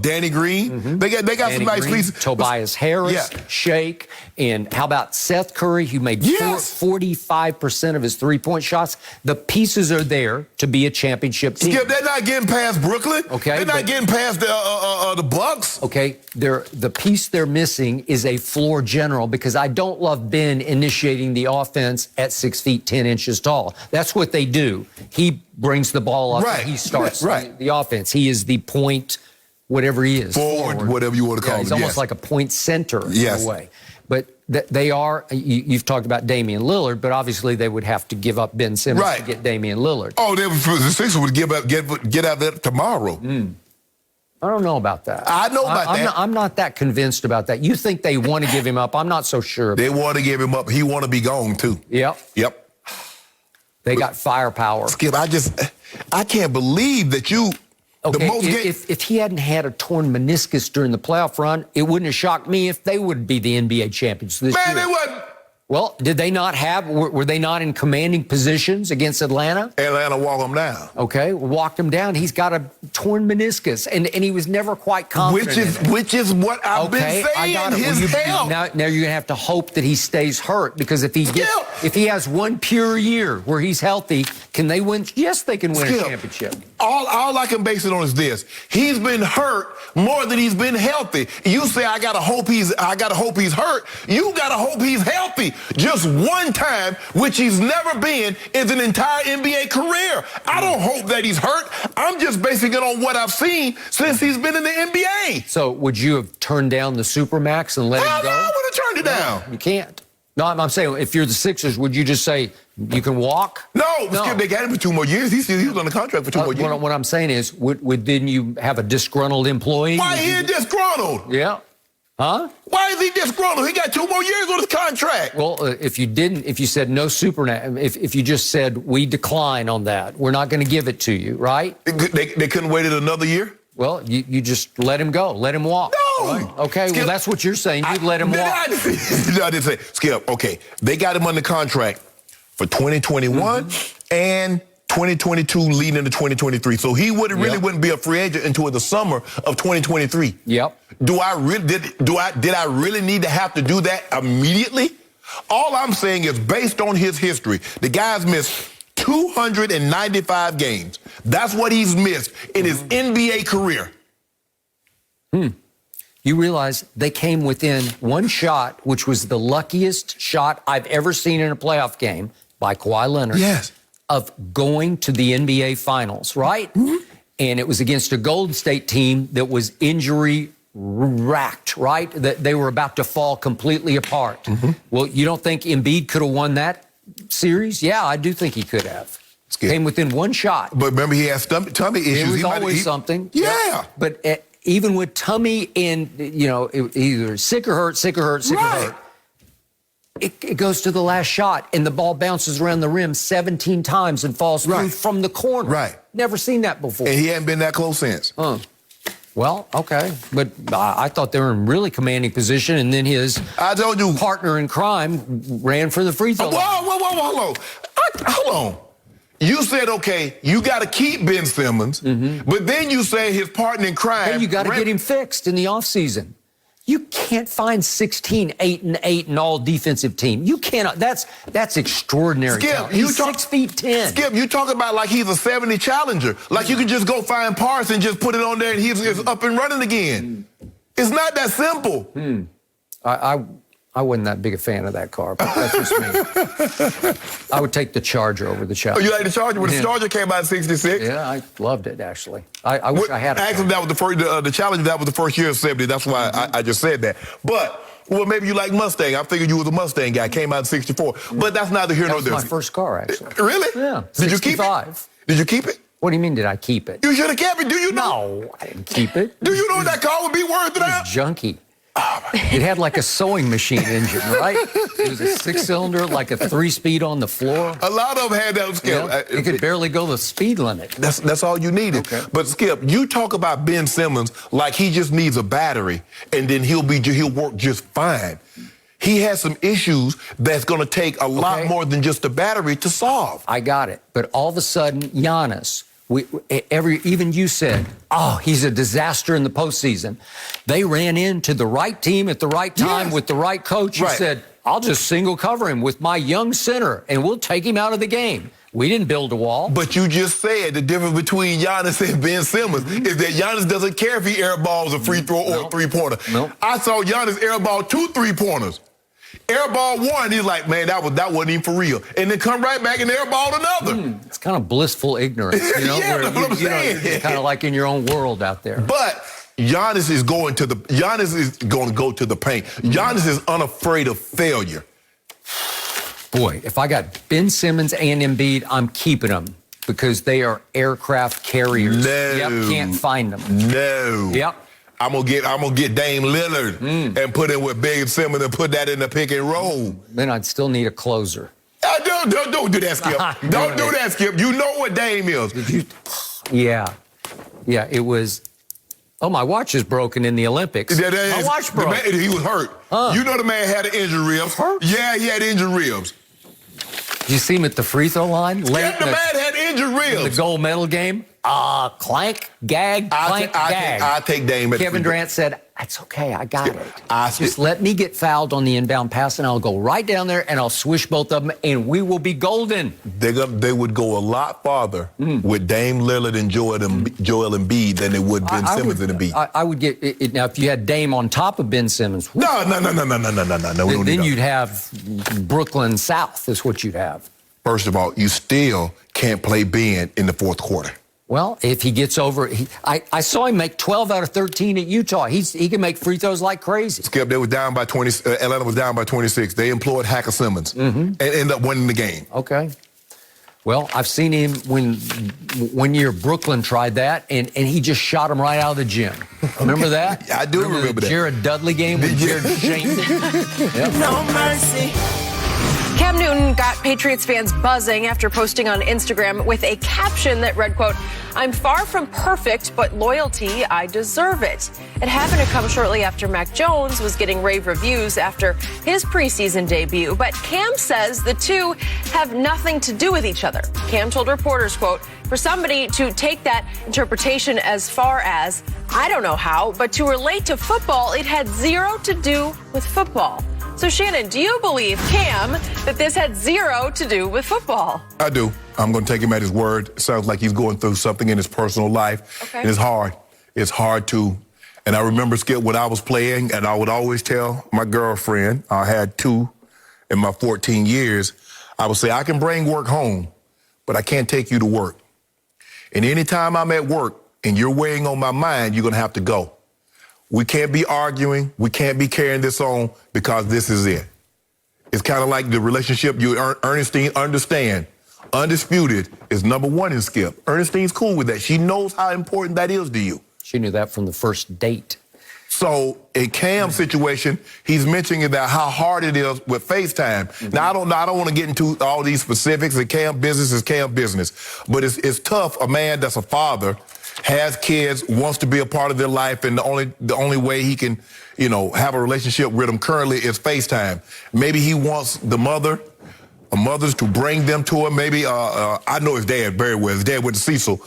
Danny Green. They got Danny some nice Green, pieces. Tobias Harris, Shake, and how about Seth Curry, who made 45% of his 3-point shots? The pieces are there to be a championship team. Skip, they're not getting past Brooklyn. Okay, they're not getting past the Bucks. Okay, the piece they're missing is a floor general, because I don't love Ben initiating the offense at 6 feet 10 inches tall. That's what they do. He brings the ball up and he starts the offense. He is the point, whatever he is. Forward, whatever you want to call him. He's almost like a point center in a way. But they are, you've talked about Damian Lillard, but obviously they would have to give up Ben Simmons to get Damian Lillard. Oh, the Sixers would get out of that tomorrow. I don't know about that. I know about that. I'm not that convinced about that. You think they want to give him up? I'm not so sure. They want to give him up. He want to be gone, too. Yep. They got firepower. Skip, I can't believe that you... Okay, if he hadn't had a torn meniscus during the playoff run, it wouldn't have shocked me if they would be the NBA champions this year. Man, they wouldn't. Well, did they not were they not in commanding positions against Atlanta? Atlanta walked him down. Okay, walked him down. He's got a torn meniscus, and he was never quite confident. Which is what I've been saying. I got it. His health. Now you're going to have to hope that he stays hurt, because if he has one pure year where he's healthy, can they win? Yes, they can win a championship. All I can base it on is this: he's been hurt more than he's been healthy. You say I gotta hope he's hurt. You gotta hope he's healthy. Just one time, which he's never been, is an entire NBA career. I don't hope that he's hurt. I'm just basing it on what I've seen since he's been in the NBA. So would you have turned down the Supermax and let him go? No, I would have turned it down. You can't. No, I'm saying, if you're the Sixers, would you just say you can walk? No. Skip, they got him for 2 more years. He was on the contract for 2 more years. What I'm saying is, didn't you have a disgruntled employee? Why he disgruntled? Yeah. Huh? Why is he disgruntled? He got 2 more years on his contract. Well, if you said no Supermax, if you just said we decline on that, we're not going to give it to you, right? They couldn't wait another year? Well, you just let him go. Let him walk. No. Right? Okay, Skip, well, that's what you're saying. You'd let him walk. I didn't say, Skip, okay, they got him under contract for 2021 and 2022 leading into 2023. So he wouldn't be a free agent until the summer of 2023. Yep. Did I really need to have to do that immediately? All I'm saying is, based on his history, the guy's missed 295 games. That's what he's missed in his NBA career. You realize they came within one shot, which was the luckiest shot I've ever seen in a playoff game by Kawhi Leonard. Yes. Of going to the NBA Finals, right? Mm-hmm. And it was against a Golden State team that was injury racked, right? That they were about to fall completely apart. Mm-hmm. Well, you don't think Embiid could have won that series? Yeah, I do think he could have. Came within one shot. But remember, he has tummy issues. It was always something. Yeah. But even with tummy and, either sick or hurt, it goes to the last shot, and the ball bounces around the rim 17 times and falls through from the corner. Right. Never seen that before. And he hadn't been that close since. Well, okay. But I thought they were in really commanding position, and then his partner in crime ran for the free throw line. Hold on. You said, okay, you got to keep Ben Simmons, but then you say his partner in crime. And you got to get him fixed in the offseason. You can't find 16, 8, and 8 in all defensive team. You cannot. That's extraordinary. Skip, he's 6'10". Skip, you talk about like he's a 70 challenger. Like you can just go find parts and just put it on there and he's up and running again. It's not that simple. I wasn't that big a fan of that car, but that's just me. I would take the Charger over the Charger. Oh, you like the Charger? When the Charger came out in 66? Yeah, I loved it, actually. I wish I had it. Actually, that was the first, the Challenger, that was the first year of 70. That's why I just said that. But, well, maybe you like Mustang. I figured you was a Mustang guy. Came out in 64. But that's neither here nor there. That was my first car, actually. Really? Yeah, Did you keep it? Did you keep it? What do you mean, did I keep it? You should have kept it. Do you know? No, I didn't keep it. Do you know what that car would be worth now? It was junky. It had like a sewing machine engine, right? It was a 6-cylinder, like a 3-speed on the floor. A lot of them had that, Skip. Yeah, it could barely go the speed limit. That's all you needed. Okay. But Skip, you talk about Ben Simmons like he just needs a battery and then he'll work just fine. He has some issues that's going to take a lot more than just a battery to solve. I got it. But all of a sudden, Giannis, even you said, he's a disaster in the postseason. They ran into the right team at the right time with the right coach who said, I'll just single cover him with my young center and we'll take him out of the game. We didn't build a wall. But you just said the difference between Giannis and Ben Simmons is that Giannis doesn't care if he airballs a free throw or a three-pointer. I saw Giannis airball 2 3-pointers. Airball 1, he's like, man, that wasn't even for real. And then come right back and airball another. It's kind of blissful ignorance, you know? Yeah, that's what I'm saying. You're kind of like in your own world out there. But Giannis is going to go to the paint. Giannis is unafraid of failure. Boy, if I got Ben Simmons and Embiid, I'm keeping them because they are aircraft carriers. No. Yep, can't find them. No. Yep. I'm gonna get Dame Lillard and put in with Ben Simmons and put that in the pick and roll. Then I'd still need a closer. Don't do that, Skip. Don't do that, Skip. You know what Dame is. Yeah, it was Oh, my watch is broken in the Olympics. My watch broke. He was hurt. You know the man had an injured ribs. Hurt? Yeah, he had injured ribs. Did you see him at the free throw line? Yeah, the man had injured ribs. In the gold medal game? Clank, gag, clank, gag. I take Dame at Kevin Durant said, that's okay, I got it. Just let me get fouled on the inbound pass, and I'll go right down there, and I'll swish both of them, and we will be golden. They would go a lot farther with Dame Lillard and Joel Embiid than they would Ben Simmons and Embiid. I would get it. Now, if you had Dame on top of Ben Simmons. No. Then you'd have Brooklyn South is what you'd have. First of all, you still can't play Ben in the fourth quarter. Well, if he gets over, I saw him make 12 out of 13 at Utah. He can make free throws like crazy. Skip, they were down by 20. Atlanta was down by 26. They employed Hacker Simmons and ended up winning the game. Okay. Well, I've seen him when one year Brooklyn tried that, and he just shot him right out of the gym. Remember that? I do remember the that. Jared Dudley game with Jared shanked him. No mercy. Cam Newton got Patriots fans buzzing after posting on Instagram with a caption that read, quote, "I'm far from perfect, but loyalty, I deserve it." It happened to come shortly after Mac Jones was getting rave reviews after his preseason debut. But Cam says the two have nothing to do with each other. Cam told reporters, quote, "For somebody to take that interpretation as far as, I don't know how, but to relate to football, it had zero to do with football." So, Shannon, do you believe, Cam, that this had zero to do with football? I do. I'm going to take him at his word. It sounds like he's going through something in his personal life. Okay. And it's hard. It's hard to. And I remember, Skip, when I was playing, and I would always tell my girlfriend, I had two in my 14 years, I would say, I can bring work home, but I can't take you to work. And anytime I'm at work and you're weighing on my mind, you're going to have to go. We can't be arguing. We can't be carrying this on because this is it. It's kind of like the relationship you and Ernestine understand. Undisputed is number one in Skip. Ernestine's cool with that. She knows how important that is to you. She knew that from the first date. So in Cam's situation, he's mentioning about how hard it is with FaceTime. Now, I don't want to get into all these specifics. And Cam business is Cam business. But it's tough. A man that's a father, has kids, wants to be a part of their life, and the only way he can, have a relationship with them currently is FaceTime. Maybe he wants the mothers to bring them to him. Maybe, I know his dad very well. His dad went to Cecil.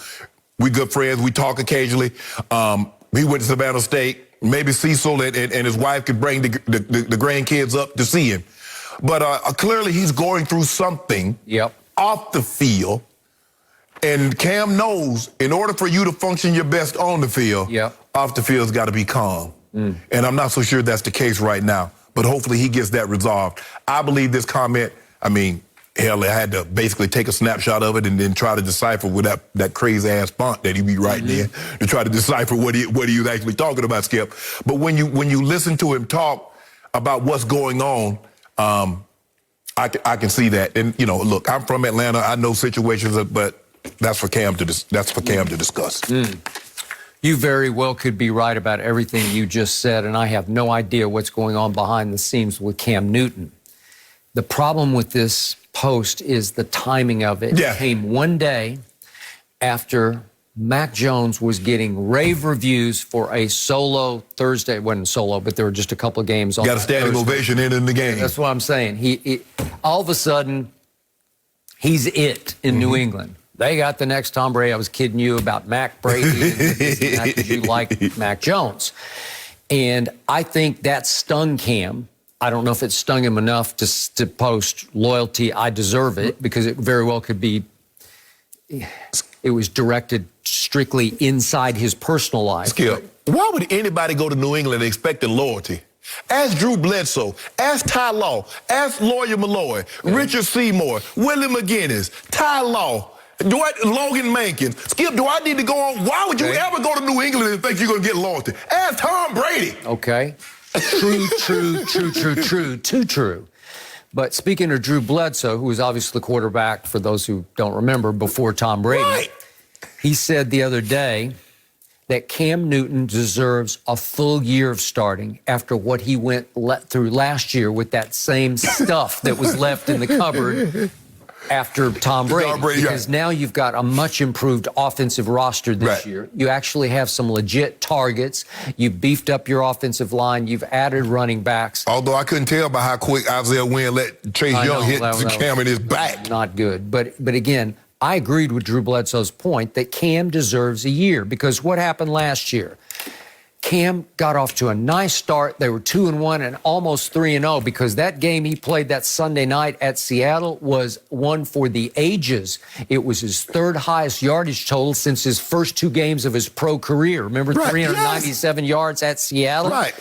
We good friends. We talk occasionally. He went to Savannah State. Maybe Cecil and his wife could bring the grandkids up to see him. But clearly he's going through something off the field. And Cam knows in order for you to function your best on the field, off the field's got to be calm. And I'm not so sure that's the case right now. But hopefully he gets that resolved. I believe this comment, hell, I had to basically take a snapshot of it and then try to decipher with that crazy-ass font that he be writing in to try to decipher what he was actually talking about, Skip. But when you listen to him talk about what's going on, I can see that. And, look, I'm from Atlanta. I know situations, but that's for Cam to discuss. You very well could be right about everything you just said, and I have no idea what's going on behind the scenes with Cam Newton. The problem with this post is the timing of it. It came one day after Mac Jones was getting rave reviews for a solo Thursday. It wasn't solo, but there were just a couple of games on Got a standing ovation in the game. That's what I'm saying. He all of a sudden, he's it in New England. They got the next Tom Brady. I was kidding you about Mac Brady because you like Mac Jones. And I think that stung Cam. I don't know if it stung him enough to post loyalty, I deserve it, because it very well could be, it was directed strictly inside his personal life. Skip, why would anybody go to New England expecting loyalty? Ask Drew Bledsoe, ask Ty Law, ask Lawyer Malloy, Richard Seymour, Willie McGinnis, Ty Law, Logan Mankins. Skip, do I need to go on? Why would you ever go to New England and think you're going to get loyalty? Ask Tom Brady. Okay. Too true. But speaking of Drew Bledsoe, who was obviously the quarterback, for those who don't remember, before Tom Brady, he said the other day that Cam Newton deserves a full year of starting after what he went through last year with that same stuff that was left in the cupboard after Tom Brady, because yeah. now you've got a much improved offensive roster this year. You actually have some legit targets. You've beefed up your offensive line. You've added running backs. Although I couldn't tell by how quick Isaiah Wynn let Chase Young hit Cam in his back. Not good. But again, I agreed with Drew Bledsoe's point that Cam deserves a year, because what happened last year? Cam got off to a nice start. They were 2-1 and almost 3-0, because that game he played that Sunday night at Seattle was one for the ages. It was his third highest yardage total since his first 2 games of his pro career. Remember, 397 yards at Seattle? Right.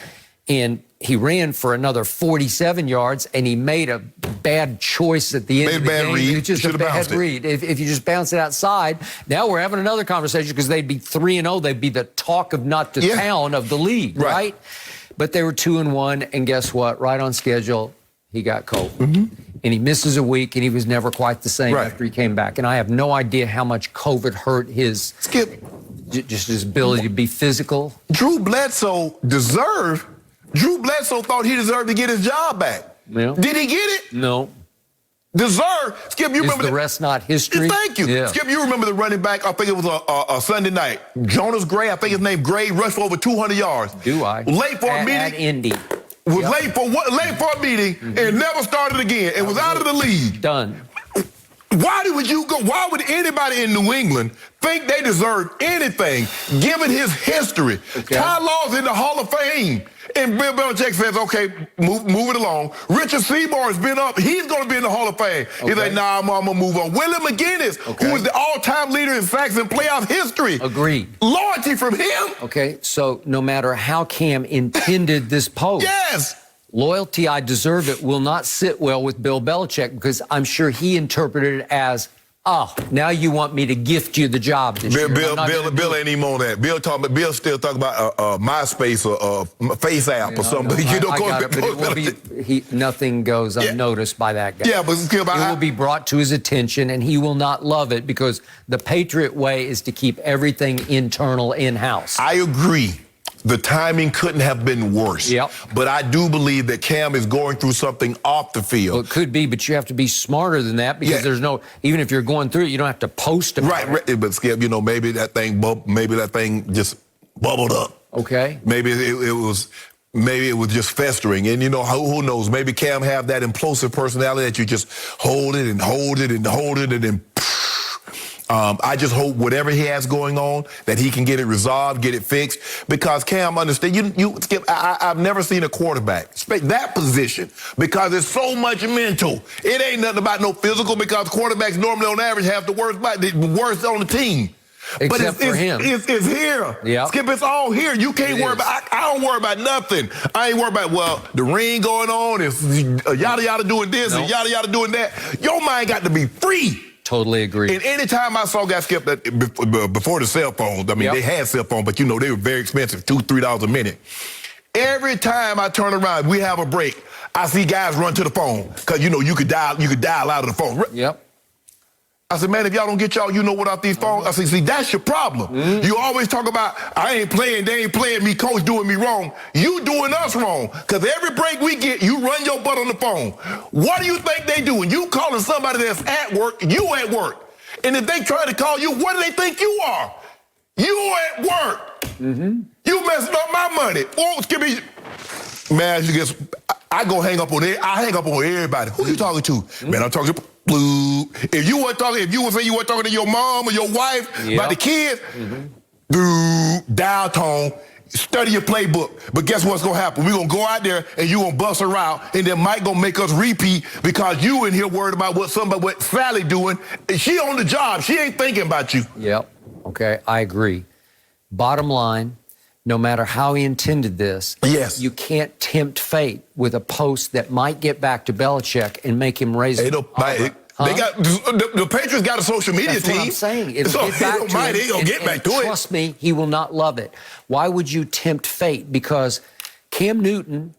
And he ran for another 47 yards, and he made a bad choice at the end of the game. Read. It was just a bad read. If you just bounce it outside, now we're having another conversation, because they'd be 3-0. They'd be the talk of not the town of the league, right? But they were 2-1, and guess what? Right on schedule, he got COVID. And he misses a week, and he was never quite the same after he came back. And I have no idea how much COVID hurt his just his ability to be physical. Drew Bledsoe thought he deserved to get his job back. Yeah. Did he get it? No. Skip, you remember the rest not history? Thank you. Yeah. Skip, you remember the running back, I think it was a Sunday night. Jonas Gray, I think his name, Gray, rushed for over 200 yards. Do I? Late for a meeting. At Indy. Was late for a meeting and never started again. It was out of the league. Done. Why would anybody in New England think they deserve anything, given his history? Ty Law's in the Hall of Fame. And Bill Belichick says, okay, move it along. Richard Seymour has been up. He's going to be in the Hall of Fame. He's like, nah, I'm going to move on. Willie McGinnis, who is the all-time leader in sacks in playoff history. Agreed. Loyalty from him. Okay, so no matter how Cam intended this post. Loyalty, I deserve it, will not sit well with Bill Belichick, because I'm sure he interpreted it as, oh, now you want me to gift you the job this year. Bill ain't even on that. Bill still talking about MySpace or Face app or something. Nothing goes unnoticed by that guy. Yeah, but Skip, it will be brought to his attention, and he will not love it, because the Patriot way is to keep everything internal, in-house. I agree. The timing couldn't have been worse. But I do believe that Cam is going through something off the field. Well, it could be, but you have to be smarter than that, because there's no, even if you're going through it, you don't have to post about it. But Skip, maybe that thing just bubbled up. Okay. Maybe it was just festering. And who knows? Maybe Cam have that implosive personality that you just hold it and hold it and hold it, and then I just hope whatever he has going on, that he can get it resolved, get it fixed, because Cam, understand, Skip, I've never seen a quarterback that position, because it's so much mental. It ain't nothing about no physical, because quarterbacks normally on average have the worst on the team. Except for him. It's here. Skip, it's all here. You can't worry about, I don't worry about nothing. I ain't worried about, the ring going on, it's yada yada doing this and yada yada doing that. Your mind got to be free. Totally agree. And anytime I saw guys skip that before the cell phones, I mean, they had cell phones, but they were very expensive, $2, $3 a minute. Every time I turn around, we have a break, I see guys run to the phone, because you could dial out of the phone. I said, man, if y'all don't get what off these phones, I said, see, that's your problem. You always talk about, I ain't playing, they ain't playing me, coach doing me wrong. You doing us wrong, because every break we get, you run your butt on the phone. What do you think they doing? You calling somebody that's at work, you at work. And if they try to call you, what do they think you are? You at work. You messing up my money. Oh, Skippy. Man, I go hang up on everybody. Who you talking to? Man, I'm talking to Blue. If you weren't saying you weren't talking to your mom or your wife about the kids, dude, dial tone, study your playbook. But guess what's gonna happen? We're gonna go out there and you gonna bust her out, and then Mike gonna make us repeat, because you in here worried about what Sally doing. She on the job. She ain't thinking about you. Okay, I agree. Bottom line, no matter how he intended this, you can't tempt fate with a post that might get back to Belichick and make him raise They got the Patriots got a social media That's team. What I'm saying. It'll get back to him, they gonna get back to it. Trust me, he will not love it. Why would you tempt fate? Because Cam Newton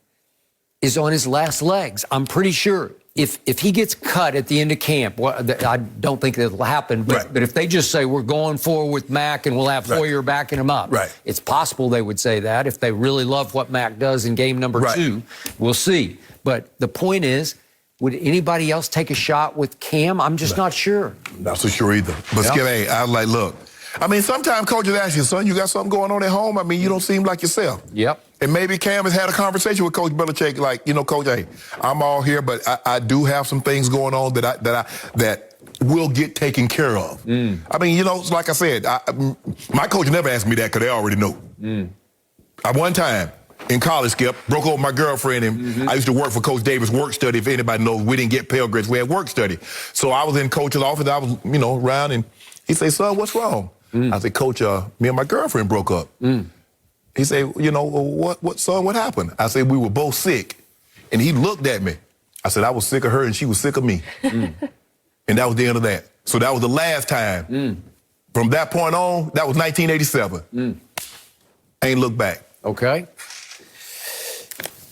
is on his last legs. I'm pretty sure. If he gets cut at the end of camp, I don't think that'll happen, but if they just say we're going forward with Mac and we'll have Hoyer backing him up, it's possible they would say that if they really love what Mac does in game number 2. We'll see. But the point is, Would anybody else take a shot with Cam? I'm just not sure. Not so sure either. But Skip, hey, I was like, look, I mean, sometimes coaches ask you, son, you got something going on at home? I mean, you don't seem like yourself. Yep. And maybe Cam has had a conversation with Coach Belichick, like, you know, Coach, hey, I'm all here, but I do have some things going on that will get taken care of. I mean, you know, like I said, my coach never asked me that because they already know. I one time in college, Skip, broke up with my girlfriend, and I used to work for Coach Davis' work study. If anybody knows, we didn't get Pell Grants. We had work study. So I was in Coach's office. I was, you know, around, and he said, son, what's wrong? I said, Coach, me and my girlfriend broke up. He said, you know, what, son, what happened? I said, we were both sick. And he looked at me. I said, I was sick of her and she was sick of me. And that was the end of that. So that was the last time. From that point on, that was 1987. Ain't looked back. Okay.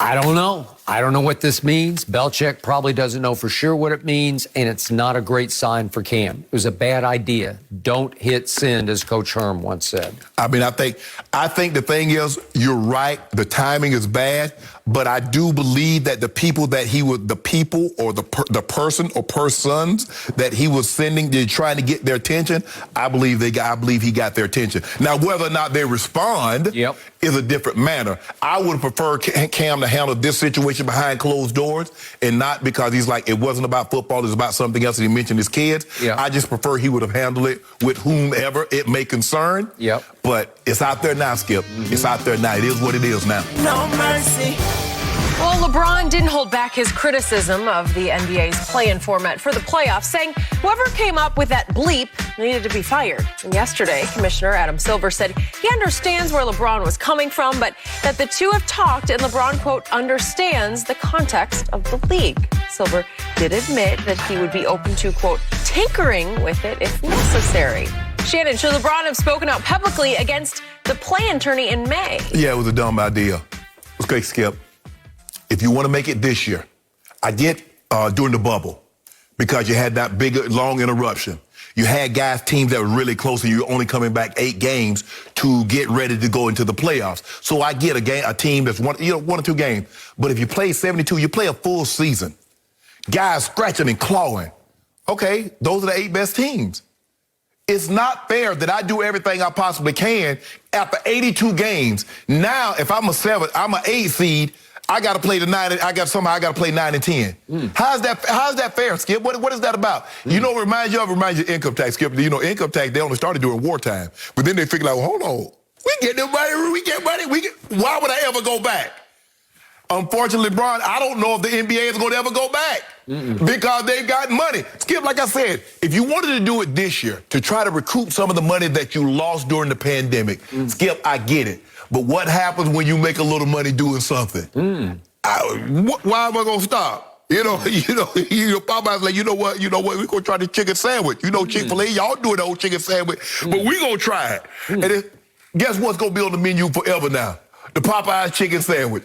I don't know. I don't know what this means. Belichick probably doesn't know for sure what it means, and it's not a great sign for Cam. It was a bad idea. Don't hit send, as Coach Herm once said. I mean, I think the thing is, you're right. The timing is bad, but I do believe that the people or the person or persons that he was sending, they're trying to get their attention. I believe he got their attention. Now, whether or not they respond is a different matter. I would prefer Cam to handle this situation behind closed doors, and not because he's like, it wasn't about football, it's about something else, and he mentioned his kids. I just prefer he would have handled it with whomever it may concern. But it's out there now, Skip. It's out there now. It is what it is now. No mercy. Well, LeBron didn't hold back his criticism of the NBA's play-in format for the playoffs, saying whoever came up with that bleep needed to be fired. And yesterday, Commissioner Adam Silver said he understands where LeBron was coming from, but that the two have talked, and LeBron, quote, understands the context of the league. Silver did admit that he would be open to, quote, tinkering with it if necessary. Shannon, should LeBron have spoken out publicly against the play-in tourney in May? Yeah, it was a dumb idea. It's great, Skip. If you want to make it this year, I get during the bubble, because you had that big, long interruption. You had teams that were really close, and you're only coming back 8 games to get ready to go into the playoffs. So I get a team that's one or two games. But if you play 72, you play a full season. Guys scratching and clawing. Okay, those are the 8 best teams. It's not fair that I do everything I possibly can after 82 games. Now, if I'm I'm an 8 seed, I got to play the 9. I got to play 9 and 10. How's that fair, Skip? What is that about? You know, reminds you of income tax, Skip. You know, income tax, they only started during wartime. But then they figured out, well, hold on. We get money. Why would I ever go back? Unfortunately, LeBron, I don't know if the NBA is going to ever go back because they've got money. Skip, like I said, if you wanted to do it this year to try to recoup some of the money that you lost during the pandemic, Skip, I get it. But what happens when you make a little money doing something? Why am I going to stop? Popeye's like, you know what, we're going to try the chicken sandwich. You know, Chick-fil-A, y'all doing the old chicken sandwich, but we're going to try it. And guess what's going to be on the menu forever now? The Popeyes chicken sandwich.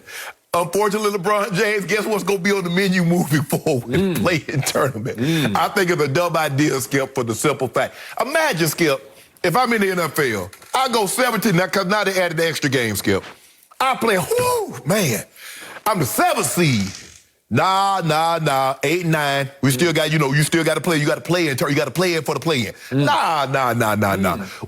Unfortunately, LeBron James, guess what's going to be on the menu moving forward? Play-in tournament. I think it's a dumb idea, Skip, for the simple fact. Imagine, Skip, if I'm in the NFL, I go 17, because now they added the extra game, Skip. I play, man, I'm the 7th seed. Nah, 8, 9. We still got, you still got to play. You got to play in, you got to play in for the play-in. Nah.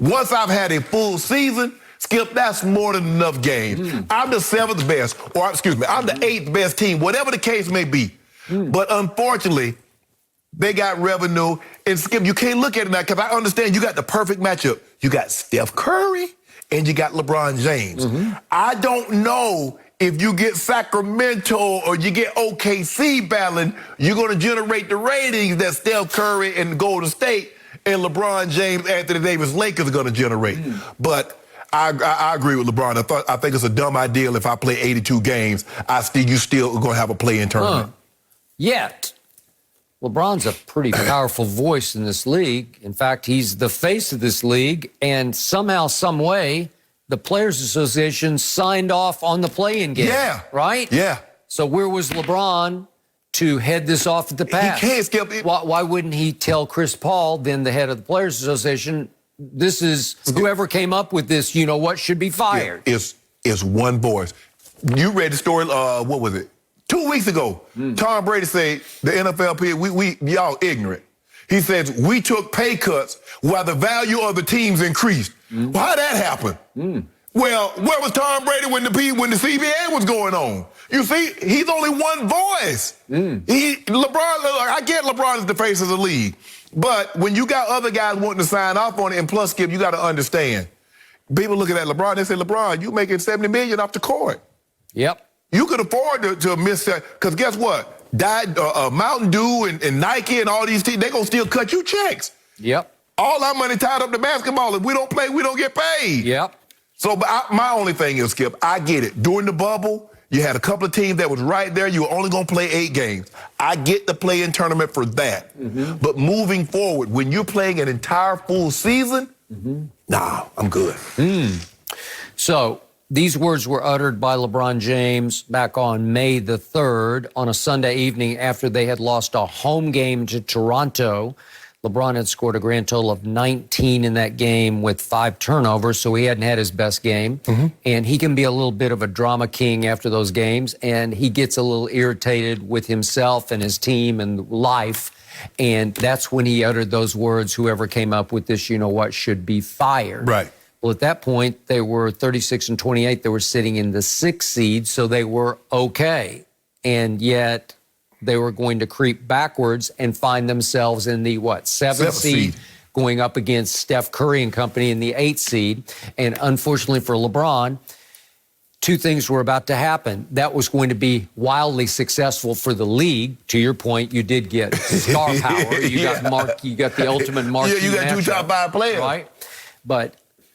Once I've had a full season, Skip, that's more than enough games. I'm the 7th best, or excuse me, I'm the 8th best team, whatever the case may be. But unfortunately, they got revenue. And Skip, you can't look at it now, because I understand you got the perfect matchup. You got Steph Curry and you got LeBron James. I don't know if you get Sacramento or you get OKC battling, you're going to generate the ratings that Steph Curry and Golden State and LeBron James, Anthony Davis, Lakers are going to generate. But I agree with LeBron. I think it's a dumb idea if I play 82 games, you still going to have a play-in tournament. Yet, LeBron's a pretty powerful voice in this league. In fact, he's the face of this league, and somehow, some way, the Players Association signed off on the play-in game. Yeah. Right? Yeah. So where was LeBron to head this off at the pass? He can't, Skip. Why wouldn't he tell Chris Paul, then the head of the Players Association, this is whoever came up with this, should be fired? It's one voice. You read the story, what was it? 2 weeks ago, Tom Brady said, the NFLPA, y'all ignorant. He says, we took pay cuts while the value of the teams increased. Well, how'd that happen? Well, where was Tom Brady when the CBA was going on? You see, he's only one voice. LeBron, I get LeBron is the face of the league. But when you got other guys wanting to sign off on it, and plus, Skip, you got to understand. People looking at LeBron, they say, LeBron, you making $70 million off the court. Yep. You could afford to miss that, because guess what? Mountain Dew and Nike and all these teams, they're going to still cut you checks. Yep. All our money tied up to basketball. If we don't play, we don't get paid. Yep. So my only thing is, Skip, I get it. During the bubble, you had a couple of teams that was right there. You were only going to play 8 games. I get the play-in tournament for that. But moving forward, when you're playing an entire full season, nah, I'm good. So these words were uttered by LeBron James back on May the 3rd on a Sunday evening after they had lost a home game to Toronto. LeBron had scored a grand total of 19 in that game with 5 turnovers, so he hadn't had his best game. And he can be a little bit of a drama king after those games, and he gets a little irritated with himself and his team and life. And that's when he uttered those words, whoever came up with this, you know what, should be fired. Right. Well, at that point, they were 36-28. They were sitting in the 6th seed, so they were okay. And yet they were going to creep backwards and find themselves in the, 7th seed, going up against Steph Curry and company in the 8th seed. And unfortunately for LeBron, 2 things were about to happen. That was going to be wildly successful for the league. To your point, you did get star power. You got you got the ultimate marquee. You got 2 top 5 players. Right? But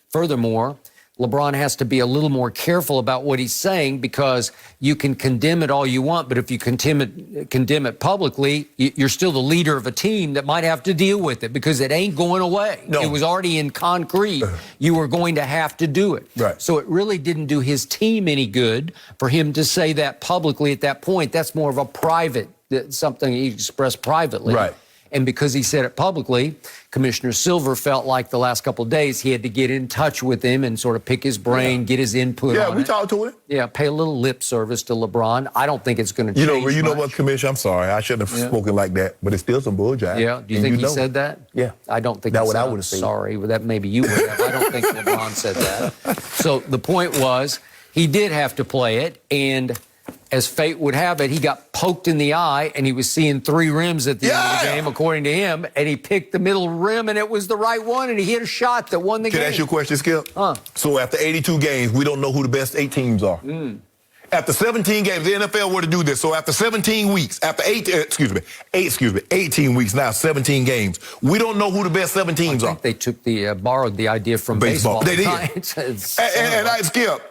furthermore, LeBron has to be a little more careful about what he's saying, because you can condemn it all you want, but if you condemn it publicly, you're still the leader of a team that might have to deal with it, because it ain't going away. No. It was already in concrete. You were going to have to do it. Right. So it really didn't do his team any good for him to say that publicly at that point. That's more of a private, something he expressed privately. Right. And because he said it publicly, Commissioner Silver felt like the last couple of days he had to get in touch with him and sort of pick his brain, get his input on it. Yeah, we talked to him. Yeah, pay a little lip service to LeBron. I don't think it's going to change You know much. what, Commissioner? I'm sorry. I shouldn't have spoken like that, but it's still some bullshit. Yeah, do you think he said that? Yeah. I don't think That's he what said I I'm would have said. sorry. Well, that maybe you would have. I don't think LeBron said that. So the point was, he did have to play it, and as fate would have it, he got poked in the eye, and he was seeing 3 rims at the end of the game, according to him, and he picked the middle rim, and it was the right one, and he hit a shot that won the game. Can I ask you a question, Skip? So after 82 games, we don't know who the best 8 teams are. After 17 games, the NFL were to do this. So after 17 weeks, after 18 weeks, now 17 games, we don't know who the best 7 teams are. They took borrowed the idea from baseball. They did. And I, Skip,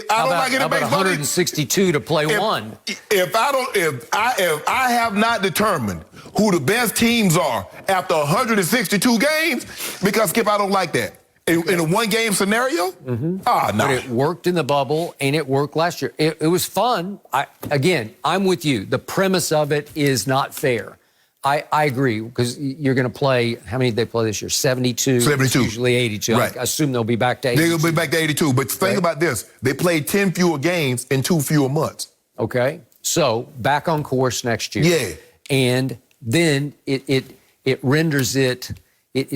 I don't like it in baseball. 162 to play one. If I have not determined who the best teams are after 162 games, because, Skip, I don't like that. In a one-game scenario? No. But it worked in the bubble, and it worked last year. It was fun. I'm with you. The premise of it is not fair. I agree, because you're going to play, how many did they play this year? 72? 72. Usually 82. Right. I assume they'll be back to 82. They'll be back to 82. But think about this. They played 10 fewer games in 2 fewer months. Okay. So, back on course next year. Yeah. And then it renders it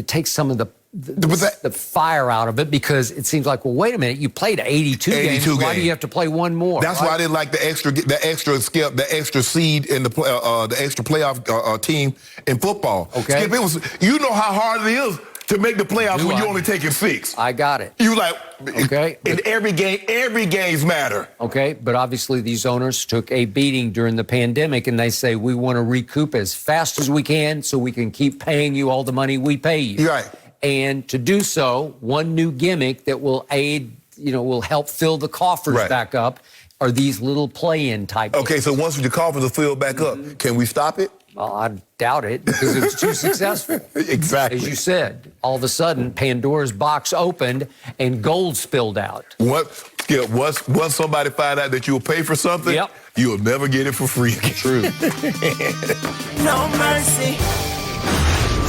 takes some of the fire out of it, because it seems like, well, wait a minute, you played 82 games. Why do you have to play one more? That's why I didn't like the extra Skip, the extra seed in the extra playoff team in football. Okay. Skip, you know how hard it is to make the playoffs when you're only taking 6. I got it. You like, okay. In every games matter. Okay, but obviously these owners took a beating during the pandemic, and they say, we want to recoup as fast as we can so we can keep paying you all the money we pay you. Right. And to do so, one new gimmick that will will help fill the coffers back up are these little play-in type. Okay, so once the coffers are filled back up, can we stop it? Well, I doubt it, because it was too successful. Exactly. As you said, all of a sudden, Pandora's box opened and gold spilled out. Skip, once somebody find out that you'll pay for something, you'll never get it for free again. True. No mercy.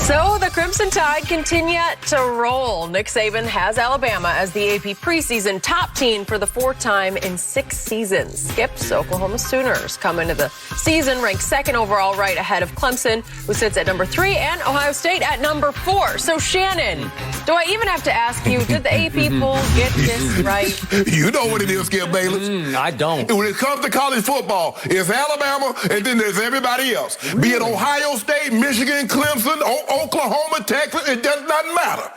So the Crimson Tide continue to roll. Nick Saban has Alabama as the AP preseason top team for the fourth time in 6 seasons. Skip's Oklahoma Sooners come into the season ranked second overall, right ahead of Clemson, who sits at number 3, and Ohio State at number 4. So Shannon, do I even have to ask you, did the AP poll get this right? You know what it is, Skip Bayless. I don't. When it comes to college football, it's Alabama and then there's everybody else. Really? Be it Ohio State, Michigan, Clemson, Oklahoma, Texas, it doesn't matter.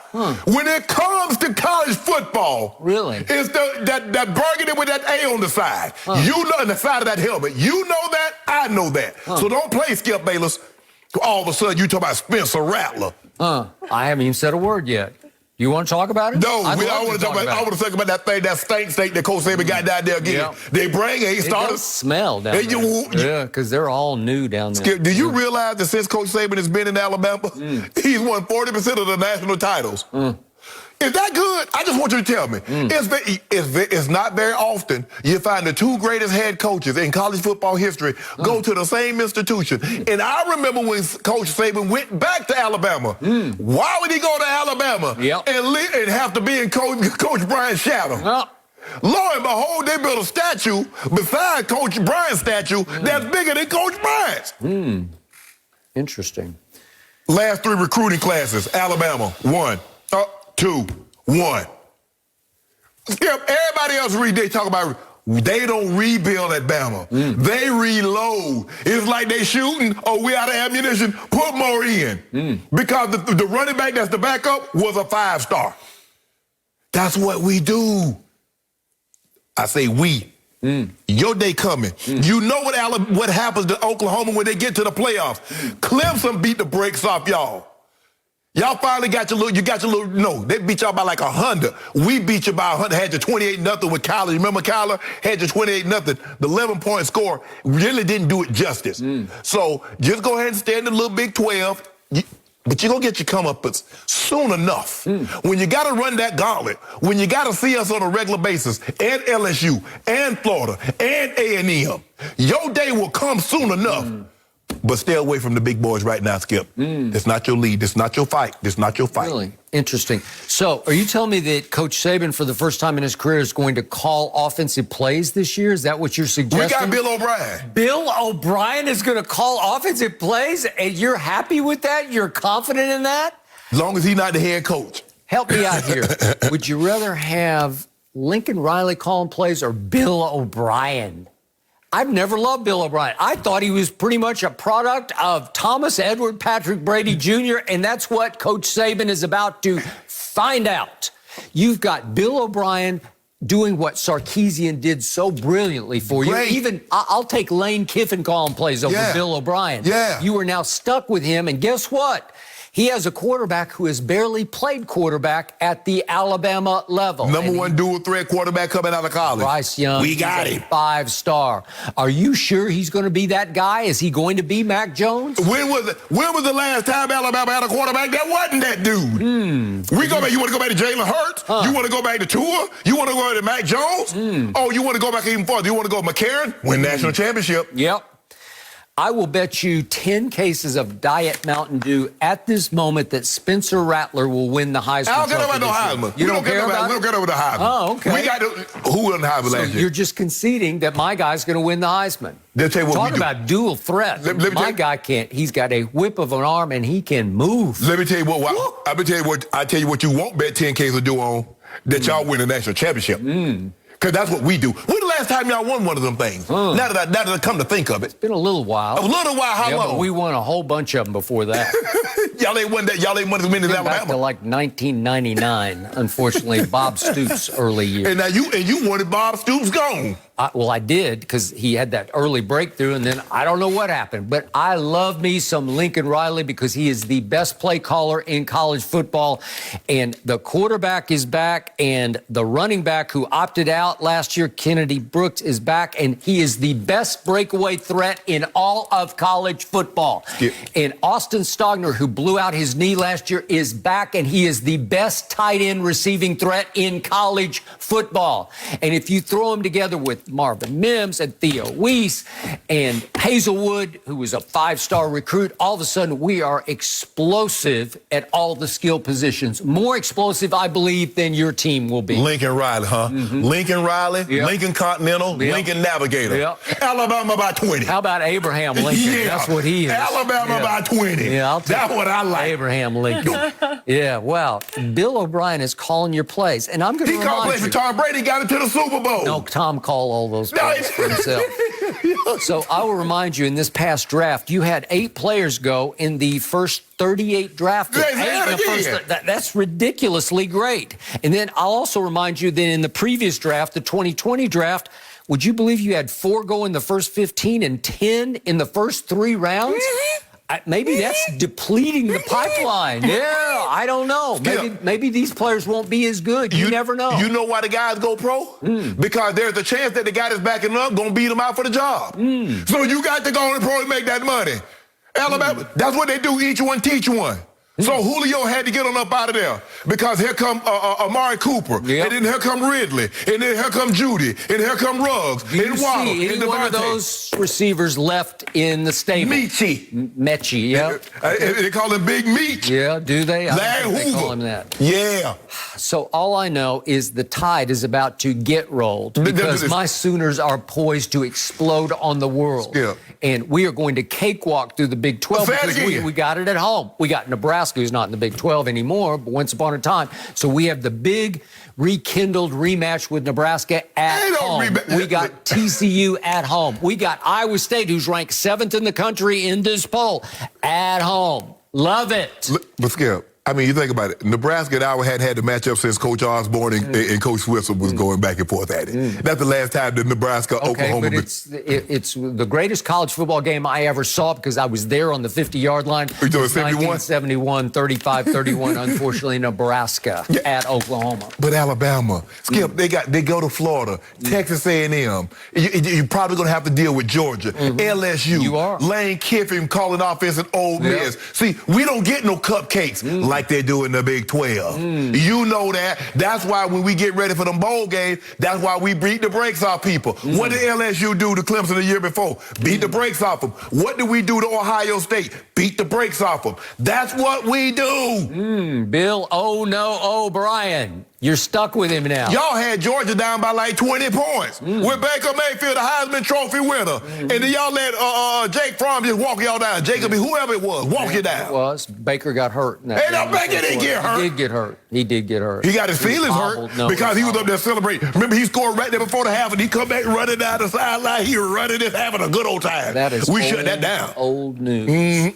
When it comes to college football, really, it's that burgundy with that A on the side. You know, on the side of that helmet. You know that, I know that. So don't play Skip Bayless. All of a sudden, you talk about Spencer Rattler. I haven't even said a word yet. You want to talk about it? No, I want to talk about that thing, that stink steak that Coach Saban got down there again. Yeah. They bring it. It does smell down there. Yeah, because they're all new down there. Skip, do you realize that since Coach Saban has been in Alabama, he's won 40% of the national titles? Is that good? I just want you to tell me. It's not very often you find the 2 greatest head coaches in college football history go to the same institution. And I remember when Coach Saban went back to Alabama. Why would he go to Alabama and have to be in Coach Bryant's shadow? Lo and behold, they built a statue beside Coach Bryant's statue that's bigger than Coach Bryant's. Interesting. Last 3 recruiting classes, Alabama, 1. 2, 1. Skip, everybody else they talk about they don't rebuild at Bama. They reload. It's like they shooting, we out of ammunition, put more in. Because the running back that's the backup was a 5-star. That's what we do. I say we. Your day coming. You know what happens to Oklahoma when they get to the playoffs. Clemson beat the brakes off y'all. Y'all finally got your little, no, they beat y'all by like 100. We beat you by 100, had you 28-0 with Kyler. Remember Kyler? Had you 28-0. The 11-point score really didn't do it justice. So just go ahead and stay in the little Big 12. But you're going to get your comeuppance soon enough. When you got to run that gauntlet, when you got to see us on a regular basis, and LSU, and Florida, and A&M, your day will come soon enough. But stay away from the big boys right now, Skip. That's not your lead. That's not your fight. That's not your fight. Really? Interesting. So are you telling me that Coach Saban, for the first time in his career, is going to call offensive plays this year? Is that what you're suggesting? We got Bill O'Brien. Bill O'Brien is going to call offensive plays? And you're happy with that? You're confident in that? As long as he's not the head coach. Help me out here. Would you rather have Lincoln Riley calling plays or Bill O'Brien? I've never loved Bill O'Brien. I thought he was pretty much a product of Thomas Edward Patrick Brady Jr., and that's what Coach Saban is about to find out. You've got Bill O'Brien doing what Sarkisian did so brilliantly for you. Even, I'll take Lane Kiffin calling plays over Bill O'Brien. You are now stuck with him, and guess what? He has a quarterback who has barely played quarterback at the Alabama level. Number 1 dual threat quarterback coming out of college. Bryce Young. We got him. 5-star. Are you sure he's going to be that guy? Is he going to be Mac Jones? When was the last time Alabama had a quarterback that wasn't that dude? You want to go back to Jalen Hurts? You want to go back to Tua? You want to go back to Mac Jones? Oh, you want to go back even farther? You want to go McCarron? Win national championship. Yep. I will bet you 10 cases of Diet Mountain Dew at this moment that Spencer Rattler will win the Heisman Trophy. I don't care about no Heisman. You don't care about it? We don't care about the Heisman. Oh, okay. We got who won the Heisman last year? You're just conceding that my guy's going to win the Heisman. They'll tell you what Talk we do. about dual threat. My guy can't. He's got a whip of an arm and he can move. Let me tell you what. I tell you what you won't bet 10 cases of Dew on, that y'all win the national championship. Because that's what we do. When the last time y'all won one of them things? Now that I come to think of it. It's been a little while. A little while? How long? But we won a whole bunch of them before that. Y'all ain't won as many as Alabama. Back to like 1999, unfortunately, Bob Stoops' early years. And now you wanted Bob Stoops gone. I did, because he had that early breakthrough, and then I don't know what happened. But I love me some Lincoln Riley because he is the best play caller in college football. And the quarterback is back, and the running back who opted out last year, Kennedy Brooks, is back, and he is the best breakaway threat in all of college football. And Austin Stogner, who blew blew out his knee last year, is back, and he is the best tight end receiving threat in college football. And if you throw him together with Marvin Mims and Theo Weiss and Hazelwood, who was a 5-star recruit, all of a sudden we are explosive at all the skill positions. More explosive, I believe, than your team will be. Lincoln Riley, huh? Lincoln Riley, Yep. Lincoln Continental, Yep. Lincoln Navigator. Yep. Alabama by 20. How about Abraham Lincoln? Yeah. That's what he is. Alabama by 20. Yeah, I'll take That's what I like. Abraham Lincoln. Yeah, well, Bill O'Brien is calling your plays, and I'm going to He called remind plays you. for Tom Brady, got it to the Super Bowl. No, Tom called all those No, plays for himself. So I will remind you, in this past draft, you had 8 players go in the first 38 drafted. Say that again. That's ridiculously great. And then I'll also remind you that in the previous draft, the 2020 draft, would you believe you had 4 go in the first 15 and 10 in the first 3 rounds? Maybe that's depleting the pipeline. Yeah, I don't know. Maybe these players won't be as good. You never know. You know why the guys go pro? Because there's a chance that the guy that's backing up going to beat them out for the job. So you got to go in pro and make that money. Alabama, that's what they do, each one teach one. So Julio had to get on up out of there because here come Amari Cooper, and then here come Ridley, and then here come Judy, and here come Ruggs, and Waddle, see and any one of those receivers left in the stable? Mechie, yeah. They call him Big Meech. Yeah, do they? Larry Hoover. They call him that. Yeah. So all I know is the tide is about to get rolled because my Sooners are poised to explode on the world. Yeah. And we are going to cakewalk through the Big 12 because we got it at home. We got Nebraska, who's not in the Big 12 anymore, but once upon a time. So we have the big rekindled rematch with Nebraska at home. We got TCU at home. We got Iowa State, who's ranked 7th in the country in this poll, at home. Love it. But Skip, I mean, you think about it. Nebraska and Iowa hadn't had the matchup since Coach Osborne and Coach Switzer was going back and forth at it. That's the last time that Nebraska-Oklahoma... But it's the greatest college football game I ever saw because I was there on the 50-yard line. You doing 71? 1971, 35-31, unfortunately, Nebraska at Oklahoma. But Alabama, Skip, they go to Florida, Texas A&M. You're probably going to have to deal with Georgia, LSU. You are. Lane Kiffin calling offense at Ole Miss. See, we don't get no cupcakes like they do in the Big 12. You know that. That's why when we get ready for them bowl games, that's why we beat the brakes off people. What did LSU do to Clemson the year before? Beat the brakes off them. What did we do to Ohio State? Beat the brakes off them. That's what we do. Bill O'Brien. You're stuck with him now. Y'all had Georgia down by like 20 points with Baker Mayfield, the Heisman Trophy winner. And then y'all let Jake Fromm just walk y'all down. Jacob, whoever it was, walk you down. It was. Baker got hurt. Hey, no, Baker didn't get hurt. He did get hurt. He got his feelings hurt because he was up there celebrating. Remember, he scored right there before the half, and he come back running down the sideline. He was running this, having a good old time. We shut that down. Old news.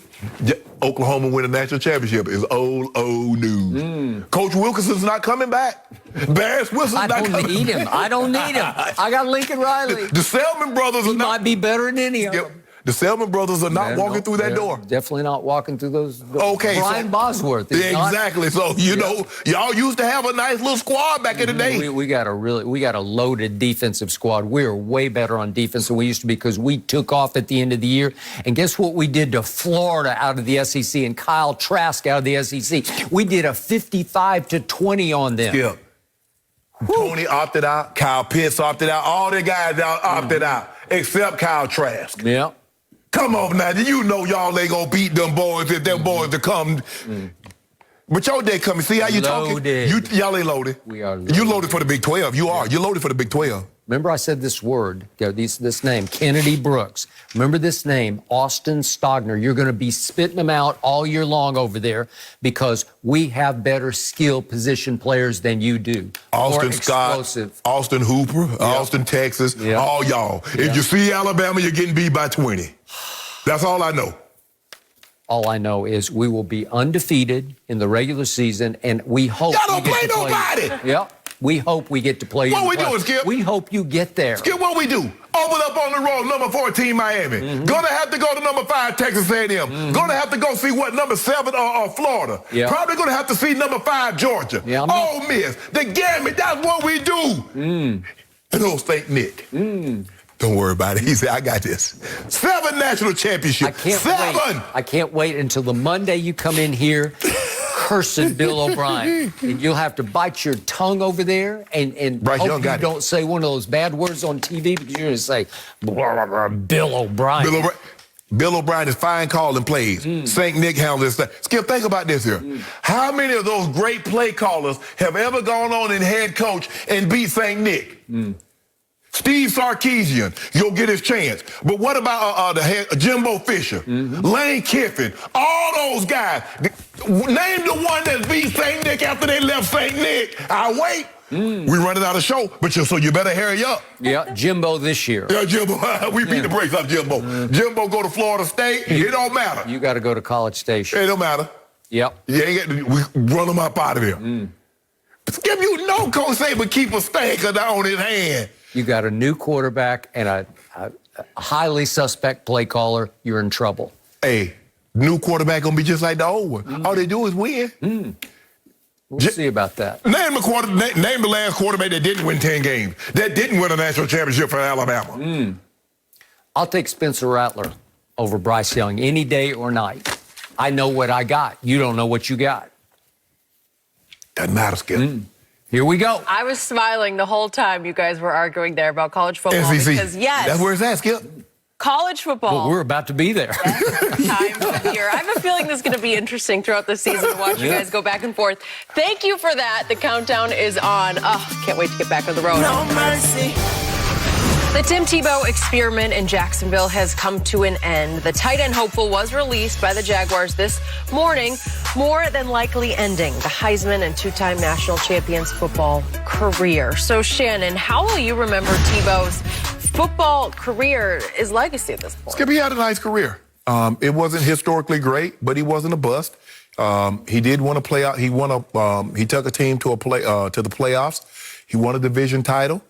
Oklahoma win a national championship is old news. Coach Wilkinson's not coming back. Barris Wilson's not coming back. I don't need him. I got Lincoln Riley. The Selman brothers are might be better than any of them. The Selman brothers are not walking through that door. Definitely not walking through those. Okay. Brian Bosworth. Exactly. So, you know, y'all used to have a nice little squad back in the day. We got a loaded defensive squad. We're way better on defense than we used to be because we took off at the end of the year. And guess what we did to Florida out of the SEC and Kyle Trask out of the SEC? We did a 55-20 on them. Yeah. Tony opted out. Kyle Pitts opted out. All the guys opted out except Kyle Trask. Yeah. Come on now, you know y'all ain't gonna beat them boys if them boys to come. But your day coming. See how you talking? Y'all ain't loaded. We are loaded. You loaded for the Big 12. You are. You're loaded for the Big 12. Remember I said this word, this name, Kennedy Brooks. Remember this name, Austin Stogner. You're going to be spitting them out all year long over there because we have better skill position players than you do. Austin Scott, Austin Hooper, Austin, Texas, all y'all. If you see Alabama, you're getting beat by 20. That's all I know. All I know is we will be undefeated in the regular season, and we hope y'all don't play nobody. Yep. We hope we get to play. What we doing, Skip? We hope you get there. Skip, what we do? Open up on the road, number 14 Miami. Gonna have to go to number 5 Texas A&M. Gonna have to go see what number 7 Florida. Probably gonna have to see number 5 Georgia. Ole Miss, the gamut. That's what we do. And Old State Nick. Don't worry about it. He said, I got this. 7 national championships. I can't wait until the Monday you come in here cursing Bill O'Brien. And you'll have to bite your tongue over there and Bryce hope you don't say one of those bad words on TV because you're going to say, blah, blah, blah, Bill O'Brien. Bill O'Brien is fine calling plays. St. Nick handles this stuff. Skip, think about this here. How many of those great play callers have ever gone on and head coach and beat St. Nick? Steve Sarkisian, you'll get his chance. But what about Jimbo Fisher, Lane Kiffin, all those guys? Name the one that beat St. Nick after they left St. Nick. I'll wait. We're running out of show, so you better hurry up. Yeah, Jimbo this year. Yeah, Jimbo. We beat the brakes off Jimbo. Jimbo go to Florida State. It don't matter. You got to go to College Station. It don't matter. Yep. We run them up out of there. Skip, you know Coach Saban keep a stanker on his hand. You got a new quarterback and a highly suspect play caller, you're in trouble. Hey, new quarterback gonna be just like the old one. All they do is win. We'll see about that. Name the last quarterback that didn't win 10 games, that didn't win a national championship for Alabama. I'll take Spencer Rattler over Bryce Young any day or night. I know what I got. You don't know what you got. Doesn't matter, Skip. Here we go. I was smiling the whole time you guys were arguing there about college football. SEC. Because, yes. That's where it's at, Skip. College football. Well, we're about to be there. Time of year. I have a feeling this is going to be interesting throughout the season to watch you guys go back and forth. Thank you for that. The countdown is on. Oh, can't wait to get back on the road. No mercy. The Tim Tebow experiment in Jacksonville has come to an end. The tight end hopeful was released by the Jaguars this morning, more than likely ending the Heisman and 2-time national champions football career. So, Shannon, how will you remember Tebow's football career, his legacy at this point? Skip, he had a nice career. It wasn't historically great, but he wasn't a bust. He did want to play out. He took a team to the playoffs. He won a division title.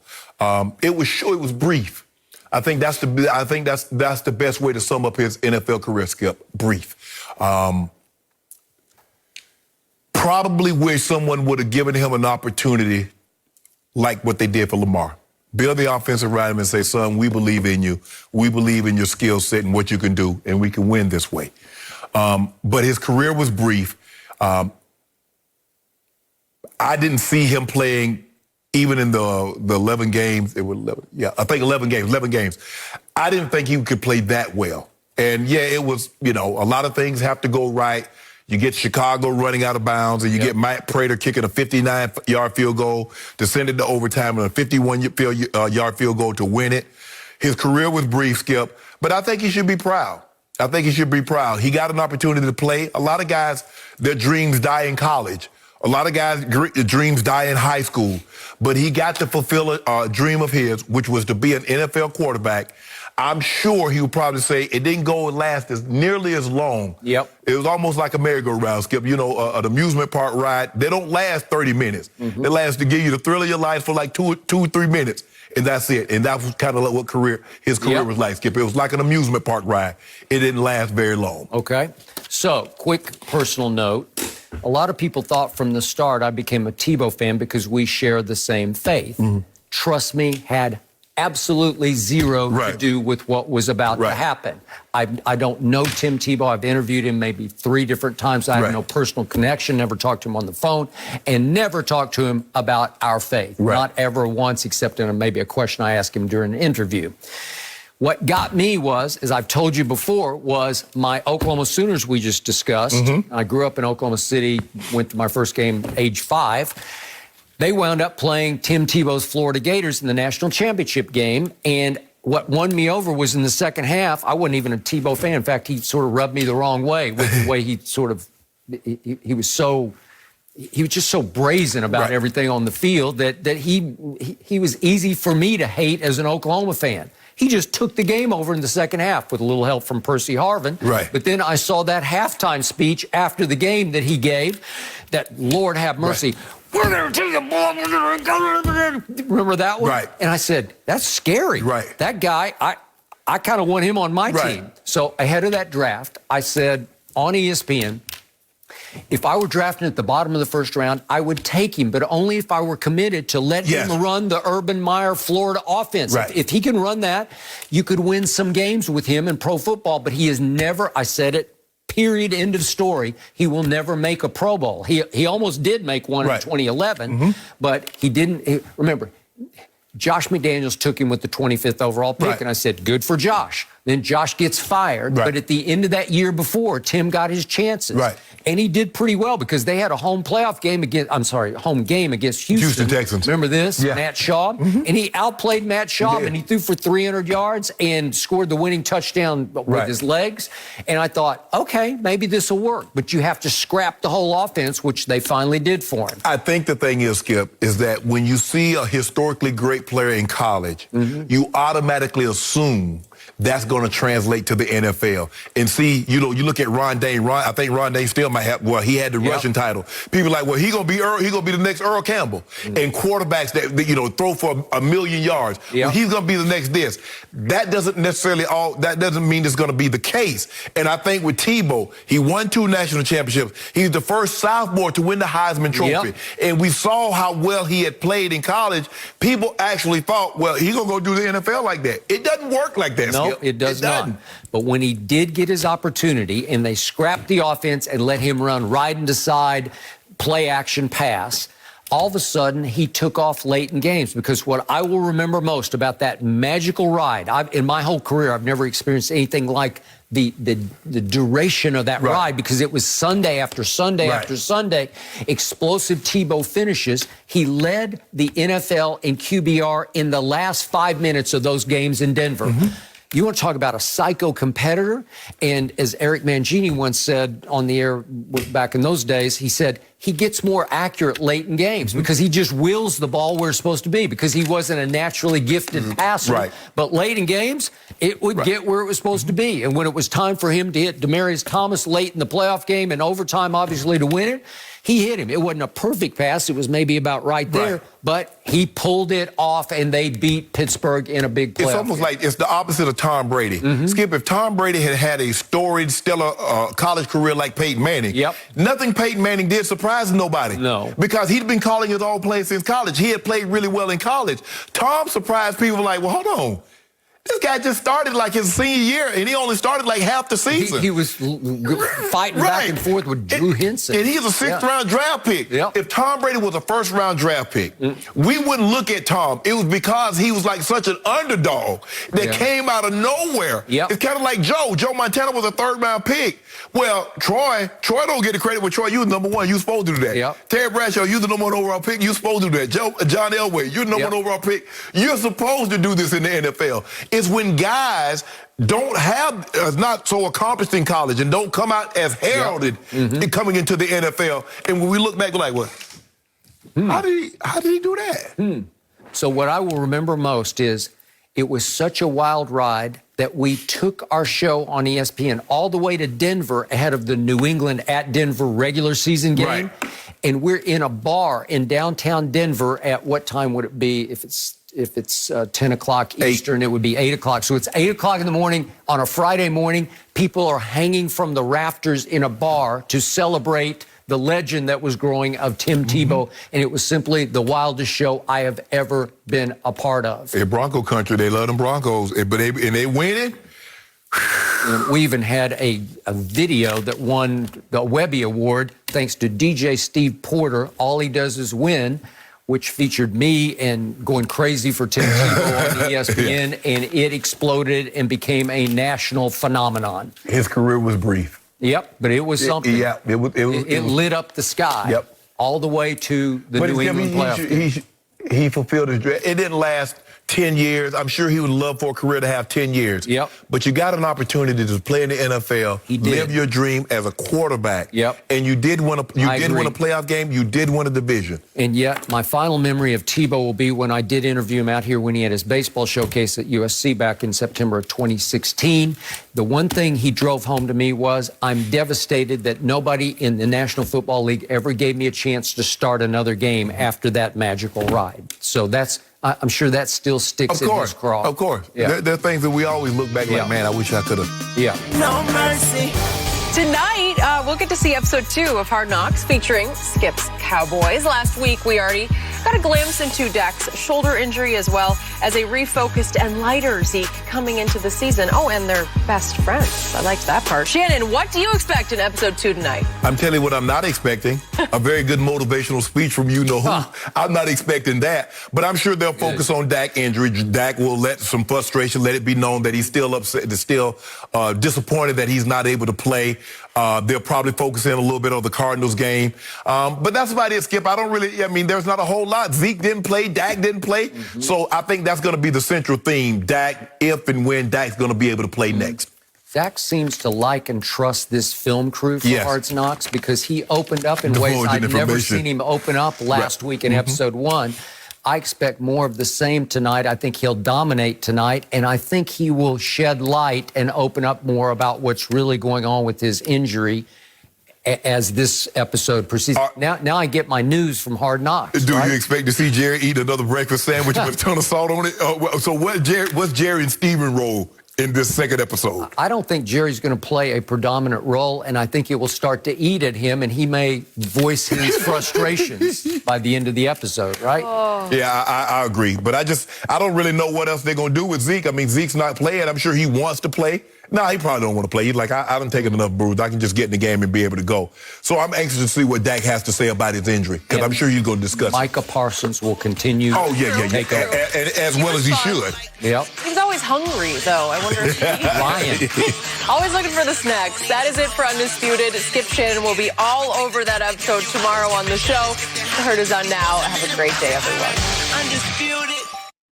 It was brief. I think that's the best way to sum up his NFL career, Skip. Brief. Probably wish someone would have given him an opportunity like what they did for Lamar. Build the offensive around him and say, son, we believe in you. We believe in your skill set and what you can do, and we can win this way. But his career was brief. I didn't see him playing even in the 11 games. It was 11, I think 11 games. I didn't think he could play that well. And, it was, a lot of things have to go right. You get Chicago running out of bounds, and you get Matt Prater kicking a 59-yard field goal to send it to overtime and a 51-yard field goal to win it. His career was brief, Skip, but I think he should be proud. He got an opportunity to play. A lot of guys, their dreams die in college. A lot of guys' dreams die in high school. But he got to fulfill a dream of his, which was to be an NFL quarterback. I'm sure he would probably say it didn't go and last nearly as long. Yep. It was almost like a merry-go-round, Skip. An amusement park ride. They don't last 30 minutes. They last to give you the thrill of your life for like 2 or 3 minutes. And that's it. And that was kind of like what his career was like, Skip. It was like an amusement park ride. It didn't last very long. Okay. So, quick personal note. A lot of people thought from the start I became a Tebow fan because we share the same faith. Trust me, had absolutely zero to do with what was about to happen. I don't know Tim Tebow. I've interviewed him maybe 3 different times. I have no personal connection, never talked to him on the phone, and never talked to him about our faith. Not ever once, except in maybe a question I asked him during an interview. What got me was, as I've told you before, was my Oklahoma Sooners we just discussed. I grew up in Oklahoma City, went to my first game age 5. They wound up playing Tim Tebow's Florida Gators in the national championship game. And what won me over was in the second half, I wasn't even a Tebow fan. In fact, he sort of rubbed me the wrong way with the way he was just so brazen about everything on the field that he was easy for me to hate as an Oklahoma fan. He just took the game over in the second half with a little help from Percy Harvin. But then I saw that halftime speech after the game that he gave, that Lord have mercy. We're going to take the ball. Remember that one? And I said, that's scary. That guy, I kind of want him on my team. So ahead of that draft, I said on ESPN, If I were drafting at the bottom of the first round, I would take him, but only if I were committed to let him run the Urban Meyer Florida offense. Right. If he can run that, you could win some games with him in pro football, but he is never, I said it, period, end of story. He will never make a Pro Bowl. He almost did make one in 2011, but he didn't. Remember, Josh McDaniels took him with the 25th overall pick, and I said, good for Josh. Then Josh gets fired, but at the end of that year before, Tim got his chances. And he did pretty well because they had a home game against Houston Texans. Remember this? Matt Schaub. And he outplayed Matt Schaub, and he threw for 300 yards and scored the winning touchdown with his legs. And I thought, okay, maybe this will work. But you have to scrap the whole offense, which they finally did for him. I think the thing is, Skip, is that when you see a historically great player in college, you automatically assume that's going to translate to the NFL. And see, you look at Ron Dane. I think Ron Dane still might have, he had the rushing title. People are like, well, he going to be the next Earl Campbell. And quarterbacks that throw for 1,000,000 yards. Well, he's going to be the next this. That doesn't mean it's going to be the case. And I think with Tebow, he won 2 national championships. He's the first sophomore to win the Heisman Trophy. And we saw how well he had played in college. People actually thought, well, he's going to go do the NFL like that. It doesn't work like that. No, it does not. But when he did get his opportunity and they scrapped the offense and let him run right and decide, play action pass, all of a sudden he took off late in games. Because what I will remember most about that magical ride, in my whole career, I've never experienced anything like the duration of that ride, because it was Sunday after Sunday after Sunday. Explosive Tebow finishes. He led the NFL in QBR in the last 5 minutes of those games in Denver. You want to talk about a psycho competitor? And as Eric Mangini once said on the air back in those days, he said he gets more accurate late in games because he just wills the ball where it's supposed to be, because he wasn't a naturally gifted passer. But late in games, it would get where it was supposed to be. And when it was time for him to hit Demaryius Thomas late in the playoff game and overtime, obviously, to win it, he hit him. It wasn't a perfect pass. It was maybe about right there, but he pulled it off, and they beat Pittsburgh in a big playoff. It's almost like it's the opposite of Tom Brady. Skip, if Tom Brady had had a storied, stellar college career like Peyton Manning, nothing Peyton Manning did surprised nobody. No. Because he'd been calling his own plays since college. He had played really well in college. Tom surprised people like, well, hold on. This guy just started like his senior year, and he only started like half the season. He was fighting back and forth with Drew Henson. And he's a 6th-round draft pick. If Tom Brady was a 1st-round draft pick, we wouldn't look at Tom. It was because he was like such an underdog that came out of nowhere. It's kind of like Joe. Joe Montana was a 3rd-round pick. Well, Troy don't get the credit. With Troy, you was number 1. You was supposed to do that. Terry Bradshaw, you the number 1 overall pick. You was supposed to do that. John Elway, you're the number 1 overall pick. You're supposed to do this in the NFL. It's when guys are not so accomplished in college and don't come out as heralded in coming into the NFL. And when we look back, we're like, what? How did he do that? So what I will remember most is it was such a wild ride that we took our show on ESPN all the way to Denver ahead of the New England at Denver regular season game. And we're in a bar in downtown Denver at what time would it be if it's 10 o'clock Eastern, it would be 8 o'clock. So it's 8 o'clock in the morning on a Friday morning. People are hanging from the rafters in a bar to celebrate the legend that was growing of Tim Tebow. And it was simply the wildest show I have ever been a part of. In Bronco country, they love them Broncos, but they winning. And we even had a video that won the Webby Award thanks to DJ Steve Porter. All He Does Is Win, which featured me and going crazy for Tim Tebow on ESPN, and it exploded and became a national phenomenon. His career was brief. But it was something. It lit up the sky all the way to the New England playoff. He fulfilled his dream. It didn't last 10 years. I'm sure he would love for a career to have 10 years. But you got an opportunity to play in the NFL, live your dream as a quarterback. And you did win a playoff game. You did win a division. And yet, my final memory of Tebow will be when I did interview him out here when he had his baseball showcase at USC back in September of 2016. The one thing he drove home to me was, I'm devastated that nobody in the National Football League ever gave me a chance to start another game after that magical ride. So I'm sure that still sticks in his craw. Of course. There are things that we always look back like, man, I wish I could have. No mercy. Tonight, we'll we'll get to see episode 2 of Hard Knocks featuring Skip's Cowboys. Last week, we already got a glimpse into Dak's shoulder injury as well as a refocused and lighter Zeke coming into the season. Oh, and they're best friends. I liked that part. Shannon, what do you expect in episode 2 tonight? I'm telling you what I'm not expecting. A very good motivational speech from you-know-who. I'm not expecting that. But I'm sure they'll focus on Dak injury. Dak will let some frustration, let it be known that he's still upset, still disappointed that he's not able to play. They'll probably focus in a little bit on the Cardinals game. But that's about it, Skip. There's not a whole lot. Zeke didn't play. Dak didn't play. So I think that's going to be the central theme. Dak, if and when Dak's going to be able to play next. Dak seems to like and trust this film crew for Hard Knocks because he opened up in ways I'd never seen him open up last week in episode 1. I expect more of the same tonight. I think he'll dominate tonight, and I think he will shed light and open up more about what's really going on with his injury as this episode proceeds. Now I get my news from Hard Knocks. Do you expect to see Jerry eat another breakfast sandwich with a ton of salt on it? So what's Jerry and Steven role in this second episode? I don't think Jerry's going to play a predominant role, and I think it will start to eat at him, and he may voice his frustrations by the end of the episode, right? Yeah, I agree. But I don't really know what else they're going to do with Zeke. I mean, Zeke's not playing. I'm sure he wants to play. No, he probably don't want to play. He's like, I haven't taken enough brews. I can just get in the game and be able to go. So I'm anxious to see what Dak has to say about his injury, because I'm sure he's going to discuss Micah Parsons will continue. Oh, yeah. And as well as he should. Yep. He's always hungry, though. I wonder if he's lying. Always looking for the snacks. That is it for Undisputed. Skip Shannon will be all over that episode tomorrow on the show. The Herd is on now. Have a great day, everyone. Undisputed.